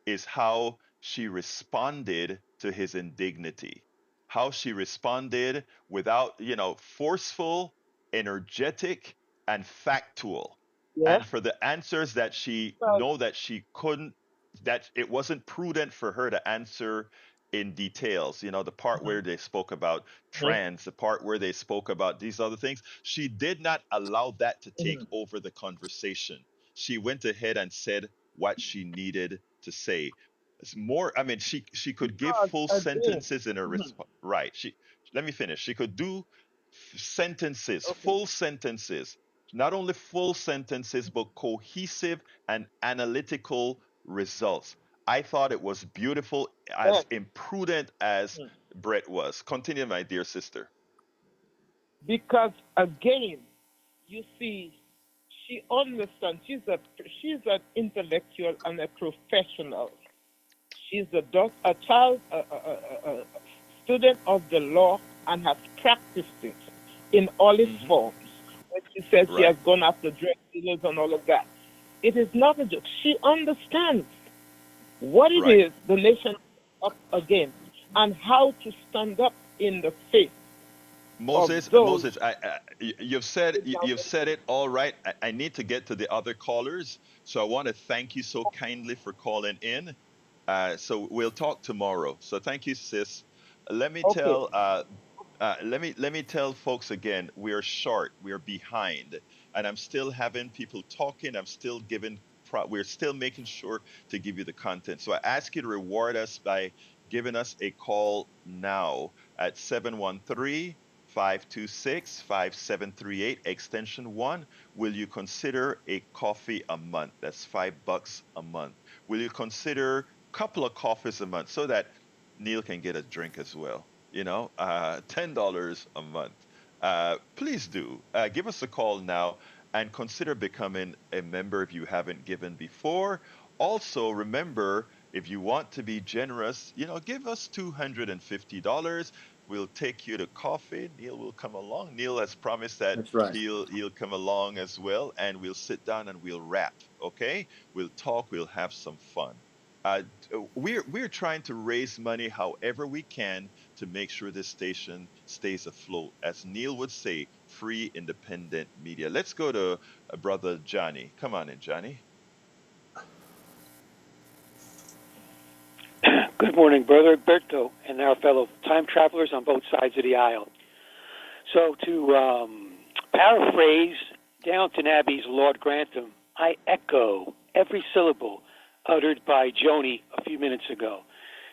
is how she responded to his indignity, how she responded without, forceful, energetic, and factual. Yes, And for the answers that she because know that she couldn't, that it wasn't prudent for her to answer in details, the part mhm, where they spoke about mhm, trans, the part where they spoke about these other things, she did not allow that to take mhm. over the conversation. She went ahead and said what she needed to say. It's more, I mean, she could give Because full again, sentences in her mhm, response. Right. Let me finish. She could do sentences, okay, full sentences, not only full sentences, but cohesive and analytical results. I thought it was beautiful, yes. as imprudent as Mhm. Brett was. Continue, my dear sister. Because again, you see, she understands. She's an intellectual and a professional. She's a child, a student of the law, and has practiced it in all its Hmm. forms. When she says she has Right. gone after drug dealers and all of that, it is not a joke. She understands what it Right. is the nation is up against and how to stand up in the face of those Moses, you've said it all right. I need to get to the other callers, so I want to thank you so kindly for calling in. So we'll talk tomorrow. So thank you, sis. Let me okay, tell let me tell folks again, we are short, we are behind, and I'm still having people talking. I'm still giving. We're still making sure to give you the content. So I ask you to reward us by giving us a call now at 713-526-5738 extension 1. Will you consider a coffee a month? That's $5 a month. Will you consider a couple of coffees a month so that Neil can get a drink as well? $10 a month. Please do give us a call now and consider becoming a member if you haven't given before. Also, remember, if you want to be generous, give us $250. We'll take you to coffee. Neil will come along. Neil has promised that That's right. he'll come along as well, and we'll sit down and we'll rap. Okay, we'll talk. We'll have some fun. Uh, we're trying to raise money however we can to make sure this station stays afloat. As Neil would say, free, independent media. Let's go to brother Johnny. Come on in, Johnny. Good morning, Brother Berto, and our fellow time travelers on both sides of the aisle. So, to paraphrase Downton Abbey's Lord Grantham, I echo every syllable uttered by Joni a few minutes ago.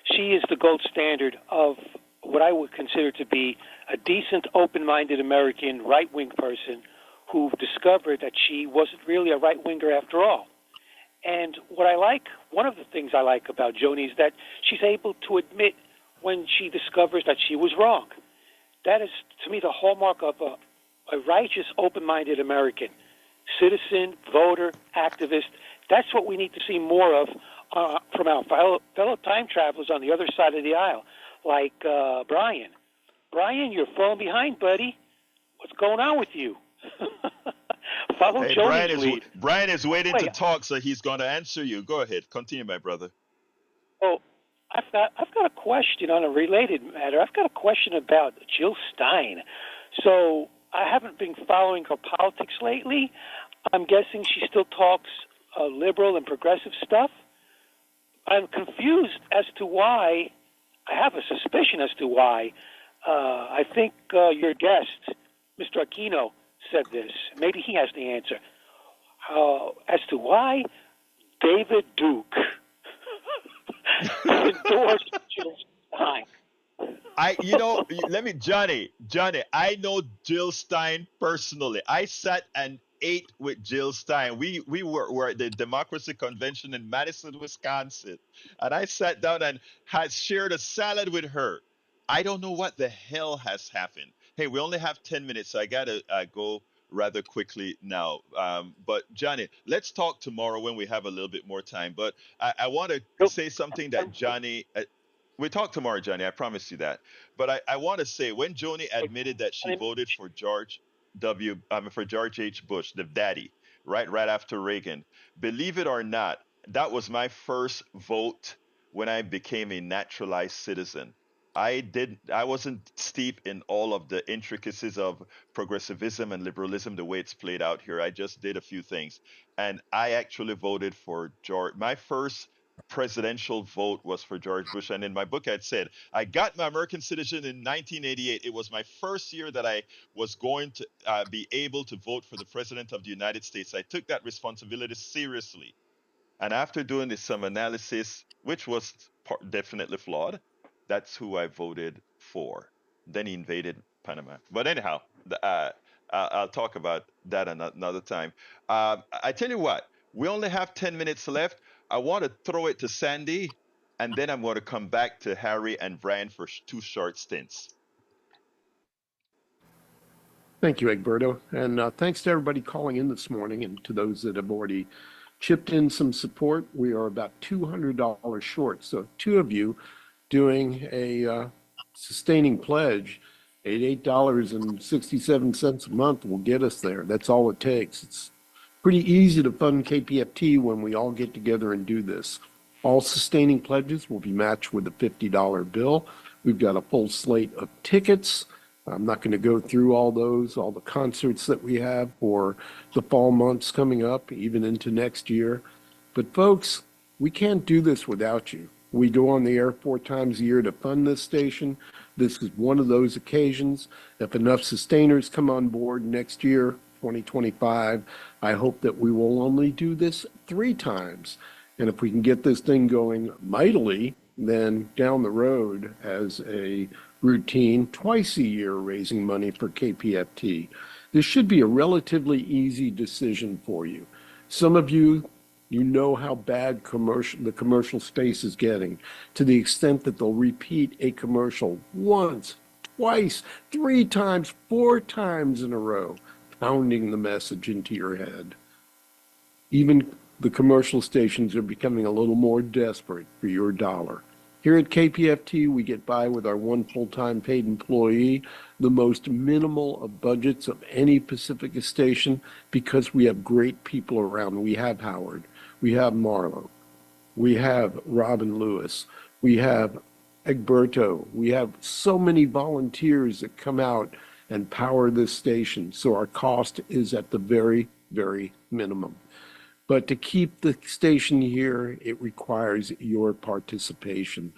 She is the gold standard of what I would consider to be a decent, open-minded American right-wing person who discovered that she wasn't really a right-winger after all. And one of the things I like about Joni is that she's able to admit when she discovers that she was wrong. That is, to me, the hallmark of a righteous, open-minded American, citizen, voter, activist. That's what we need to see more of from our fellow time travelers on the other side of the aisle, like Brian. Brian, you're falling behind, buddy. What's going on with you? Follow Hey, Joni's lead. Brian is waiting to Wait, talk, so he's going to answer you. Go ahead. Continue, my brother. oh, I've got a question on a related matter. I've got a question about Jill Stein. So I haven't been following her politics lately. I'm guessing she still talks liberal and progressive stuff. I'm confused as to why. I have a suspicion as to why. I think your guest, Mr. Aquino, said this. Maybe he has the answer. As to why David Duke endorsed Jill Stein. Johnny, I know Jill Stein personally. I sat and ate with Jill Stein. We were at the Democracy Convention in Madison, Wisconsin, and I sat down and had shared a salad with her. I don't know what the hell has happened. Hey, we only have 10 minutes, so I gotta go rather quickly now. But Johnny, let's talk tomorrow when we have a little bit more time. But I want to say something that Johnny. We talk tomorrow, Johnny. I promise you that. But I want to say when Joni admitted that she voted for for George H. Bush, the daddy, right after Reagan. Believe it or not, that was my first vote when I became a naturalized citizen. I wasn't steep in all of the intricacies of progressivism and liberalism the way it's played out here. I just did a few things, and I actually voted for George. My first presidential vote was for George Bush, and in my book I said I got my American citizen in 1988. It was my first year that I was going to be able to vote for the president of the United States. I took that responsibility seriously. And after doing some analysis, which was definitely flawed, that's who I voted for. Then he invaded Panama. But anyhow, I'll talk about that another time. I tell you what, we only have 10 minutes left. I want to throw it to Sandy, and then I'm going to come back to Harry and Brian for two short stints. Thank you, Egberto. And thanks to everybody calling in this morning and to those that have already chipped in some support. We are about $200 short. So two of you doing a sustaining pledge at $8.67 a month will get us there. That's all it takes. It's pretty easy to fund KPFT when we all get together and do this. All sustaining pledges will be matched with a $50 bill. We've got a full slate of tickets. I'm not going to go through all the concerts that we have for the fall months coming up, even into next year. But folks, we can't do this without you. We go on the air 4 times a year to fund this station. This is one of those occasions. If enough sustainers come on board next year, 2025, I hope that we will only do this 3 times. And if we can get this thing going mightily, then down the road as a routine, twice a year raising money for KPFT. This should be a relatively easy decision for you. Some of you know how bad the commercial space is getting, to the extent that they'll repeat a commercial once, twice, 3 times, 4 times in a row, pounding the message into your head. Even the commercial stations are becoming a little more desperate for your dollar. Here at KPFT, we get by with our 1 full-time paid employee, the most minimal of budgets of any Pacifica station, because we have great people around. We have Howard, we have Marlo, we have Robin Lewis, we have Egberto. We have so many volunteers that come out and power this station, so our cost is at the very, very minimum. But to keep the station here, it requires your participation.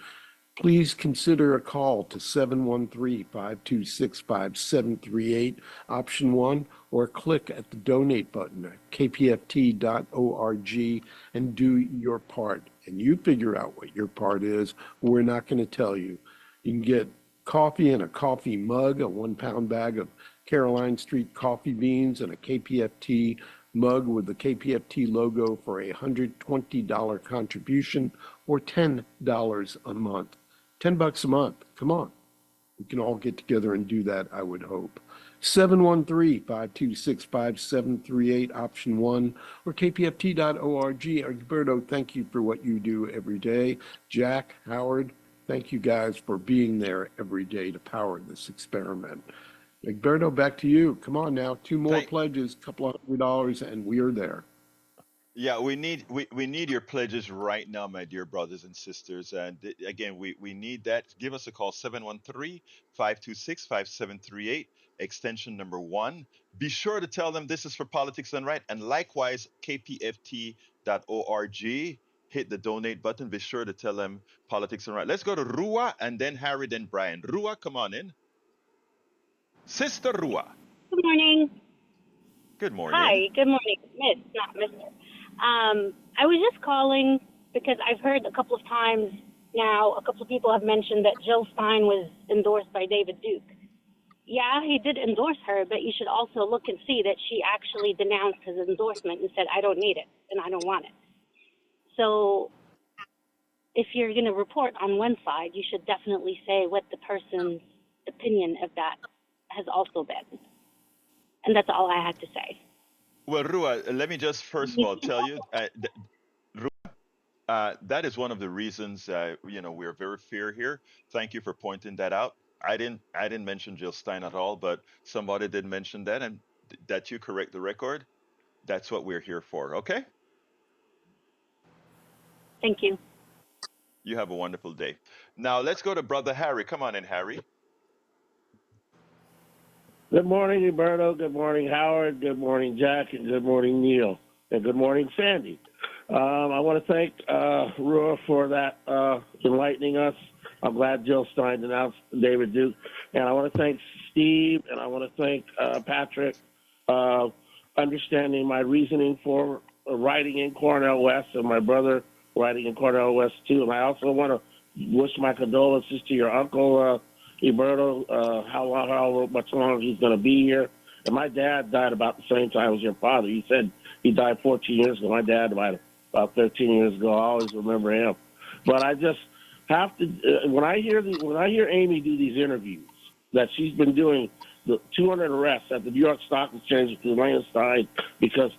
Please consider a call to 713-526-5738, option 1, or click at the donate button at kpft.org and do your part. And you figure out what your part is. We're not going to tell you. You can get coffee in a coffee mug, a 1-pound bag of Caroline Street coffee beans, and a KPFT mug with the KPFT logo for a $120 contribution, or $10 a month. $10 a month. Come on. We can all get together and do that, I would hope. 713-526-5738, option 1, or kpft.org. Egberto, thank you for what you do every day. Jack, Howard, Thank you guys for being there every day to power this experiment. Egberto, back to you. Come on now, two more Thank, pledges, couple of $100, and we are there. Yeah, we need your pledges right now, my dear brothers and sisters. And again, we need that. Give us a call, 713-526-5738, extension number 1. Be sure to tell them this is for Politics Done Right. And likewise, kpft.org. Hit the donate button. Be sure to tell them Politics Done Right. Let's go to Rua and then Harry, then Brian. Rua, come on in. Sister Rua, Good morning. good morning. Hi, good morning, Miss, not Mr. I was just calling because I've heard a couple of times now, a couple of people have mentioned that Jill Stein was endorsed by David Duke. Yeah, he did endorse her, but you should also look and see that she actually denounced his endorsement and said, I don't need it and I don't want it. So if you're going to report on one side, you should definitely say what the person's opinion of that has also been. And that's all I had to say. Well, Rua, let me just first of all tell you, that is one of the reasons we're very fair here. Thank you for pointing that out. I didn't mention Jill Stein at all, but somebody did mention that, and that you correct the record. That's what we're here for. Okay? Thank you. You have a wonderful day. Now let's go to Brother Harry. Come on in, Harry. Good morning, Roberto. Good morning, Howard. Good morning, Jack. And good morning, Neil. And good morning, Sandy. I want to thank Rua for that enlightening us. I'm glad Jill Stein denounced David Duke. And I want to thank Steve and I want to thank Patrick understanding my reasoning for writing in Cornell West and my brother writing in Cornell West too. And I also want to wish my condolences to your uncle, Roberto, how much longer he's going to be here. And my dad died about the same time as your father. He said he died 14 years ago. My dad died about 13 years ago. I always remember him. But I just have to when I hear Amy do these interviews that she's been doing, the 200 arrests at the New York Stock Exchange with Elaine Stein, because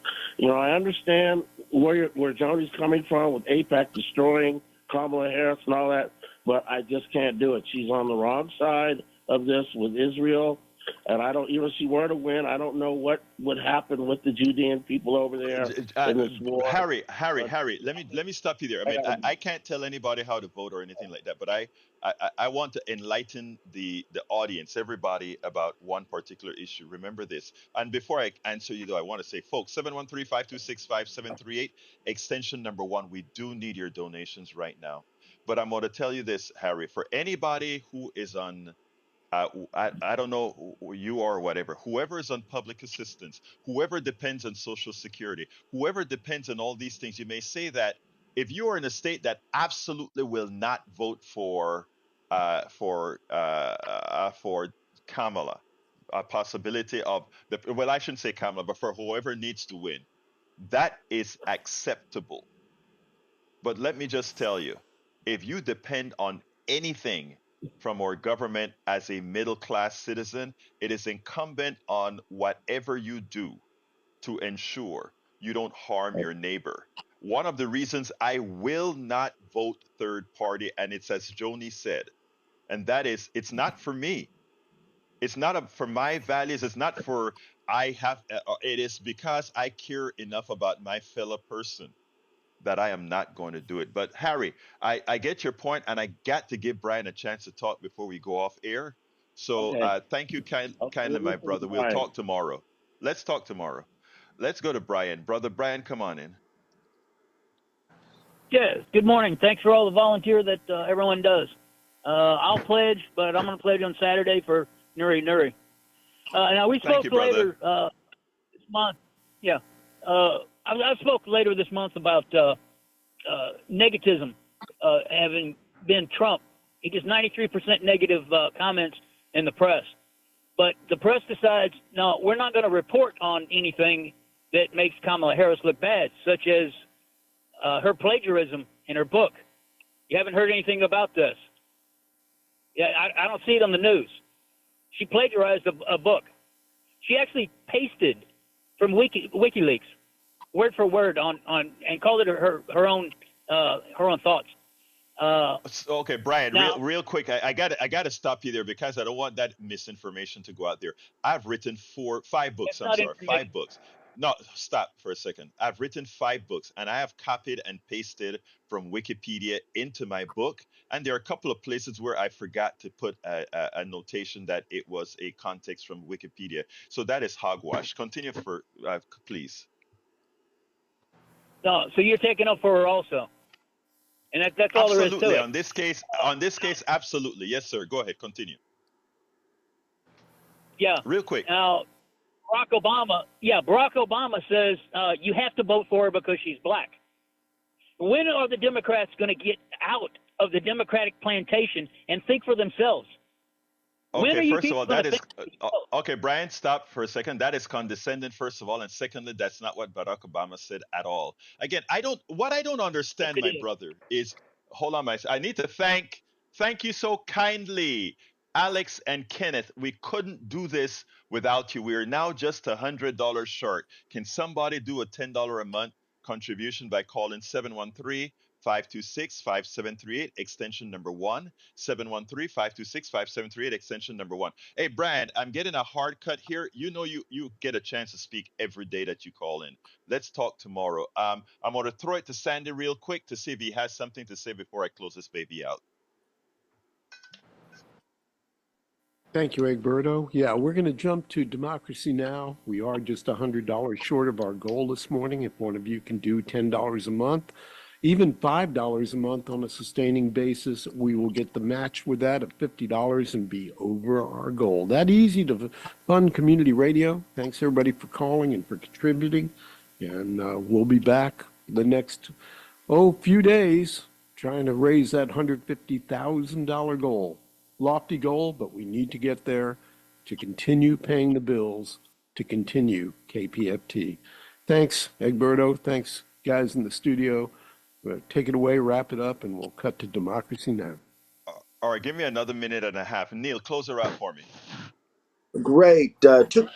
I understand where Joni's coming from with AIPAC destroying Kamala Harris and all that, but I just can't do it. She's on the wrong side of this with Israel, and I don't, even if she were to win, I don't know what would happen with the Judean people over there in this war. Harry, let me stop you there. I mean, I can't tell anybody how to vote or anything like that, but I want to enlighten the audience, everybody, about one particular issue. Remember this. And before I answer you, though, I want to say, folks, 713-526-5738, extension number 1. We do need your donations right now. But I'm going to tell you this, Harry, for anybody who is on I don't know who you are or whatever, whoever is on public assistance, whoever depends on Social Security, whoever depends on all these things, you may say that if you are in a state that absolutely will not vote for Kamala, a possibility of well, I shouldn't say Kamala, but for whoever needs to win, that is acceptable. But let me just tell you, if you depend on anything from our government as a middle class citizen, it is incumbent on whatever you do to ensure you don't harm your neighbor. One of the reasons I will not vote third party, and it's as Joni said, and that is, it's not for me. It's not for my values. It's not for it is because I care enough about my fellow person that I am not going to do it. But Harry, I get your point, and I got to give Brian a chance to talk before we go off air. So thank you kindly, my brother. We'll talk tomorrow. Let's talk tomorrow. Let's go to Brian. Brother Brian, come on in. Yes, good morning. Thanks for all the volunteer that everyone does. I'll pledge, but I'm going to pledge on Saturday for Nuri Nuri. Now, we spoke later this month. Yeah. I spoke later this month about negativism having been Trump. He gets 93% negative comments in the press. But the press decides, no, we're not going to report on anything that makes Kamala Harris look bad, such as her plagiarism in her book. You haven't heard anything about this. Yeah, I don't see it on the news. She plagiarized a book. She actually pasted from WikiLeaks, word for word on and called it her own thoughts. Okay, Brian, Now, real quick, I got to stop you there because I don't want that misinformation to go out there. I've written five books. that's I'm not sorry, information. 5 books. No, stop for a second. I've written 5 books, and I have copied and pasted from Wikipedia into my book. And there are a couple of places where I forgot to put a notation that it was a context from Wikipedia. So that is hogwash. Continue please. No, so you're taking up for her also, and that's all there is to Absolutely. it. On this case, absolutely. Yes, sir. Go ahead. Continue. Yeah. Real quick. Now, Barack Obama says you have to vote for her because she's black. When are the Democrats going to get out of the Democratic plantation and think for themselves? When are Okay, you first of people all, going that to is think for okay, Brian, stop for a second. That is condescending, first of all, and secondly, that's not what Barack Obama said at all. Again, I don't Yes, understand, it my is. brother, is hold on, I need to thank you so kindly, Alex and Kenneth. We couldn't do this without you. We are now just $100 short. Can somebody do a $10 a month contribution by calling 713-526-5738, extension number 1, 713-526-5738, extension number 1. Hey, Brian, I'm getting a hard cut here. You know, you get a chance to speak every day that you call in. Let's talk tomorrow. I'm going to throw it to Sandy real quick to see if he has something to say before I close this baby out. Thank you, Egberto. Yeah, we're going to jump to Democracy Now! We are just $100 short of our goal this morning. If one of you can do $10 a month, even $5 a month on a sustaining basis, we will get the match with that of $50 and be over our goal. That easy to fund community radio. Thanks everybody for calling and for contributing. And we'll be back the next, few days trying to raise that $150,000 goal. Lofty goal, but we need to get there to continue paying the bills, to continue KPFT. Thanks, Egberto. Thanks, guys in the studio. Take it away, wrap it up, and we'll cut to Democracy Now! All right, give me another minute and a half. Neil, close her out for me. Great. Two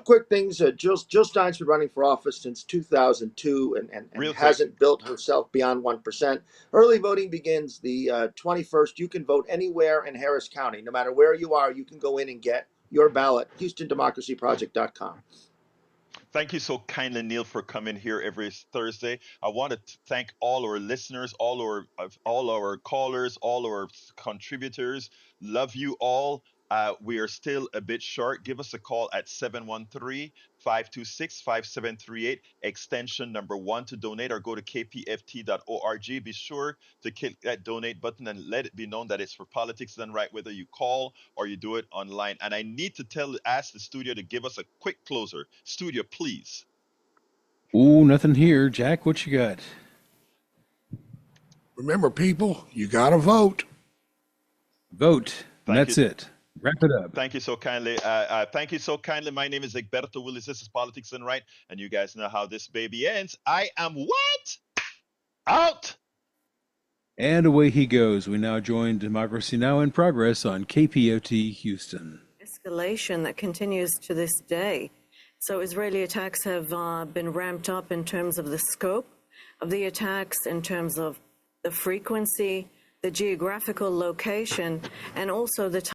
quick things. Jill Stein's been running for office since 2002 and Real quick. hasn't built herself beyond 1%. Early voting begins the 21st. You can vote anywhere in Harris County. No matter where you are, you can go in and get your ballot. HoustonDemocracyProject.com. Thank you so kindly, Neil, for coming here every Thursday. I want to thank all our listeners, all our callers, all our contributors. Love you all. We are still a bit short. Give us a call at 713-526-5738, extension number 1 to donate, or go to kpft.org. Be sure to click that donate button and let it be known that it's for Politics Done Right, whether you call or you do it online. And I need to ask the studio to give us a quick closer. Studio, please. Ooh, nothing here. Jack, what you got? Remember, people, you got to vote. Vote. And that's it. Wrap it up. Thank you so kindly. Thank you so kindly. My name is Egberto Willis. This is Politics Done Right. And you guys know how this baby ends. I am what? Out. And away he goes. We now join Democracy Now! In progress on KPOT Houston. Escalation that continues to this day. So Israeli attacks have been ramped up in terms of the scope of the attacks, in terms of the frequency, the geographical location, and also the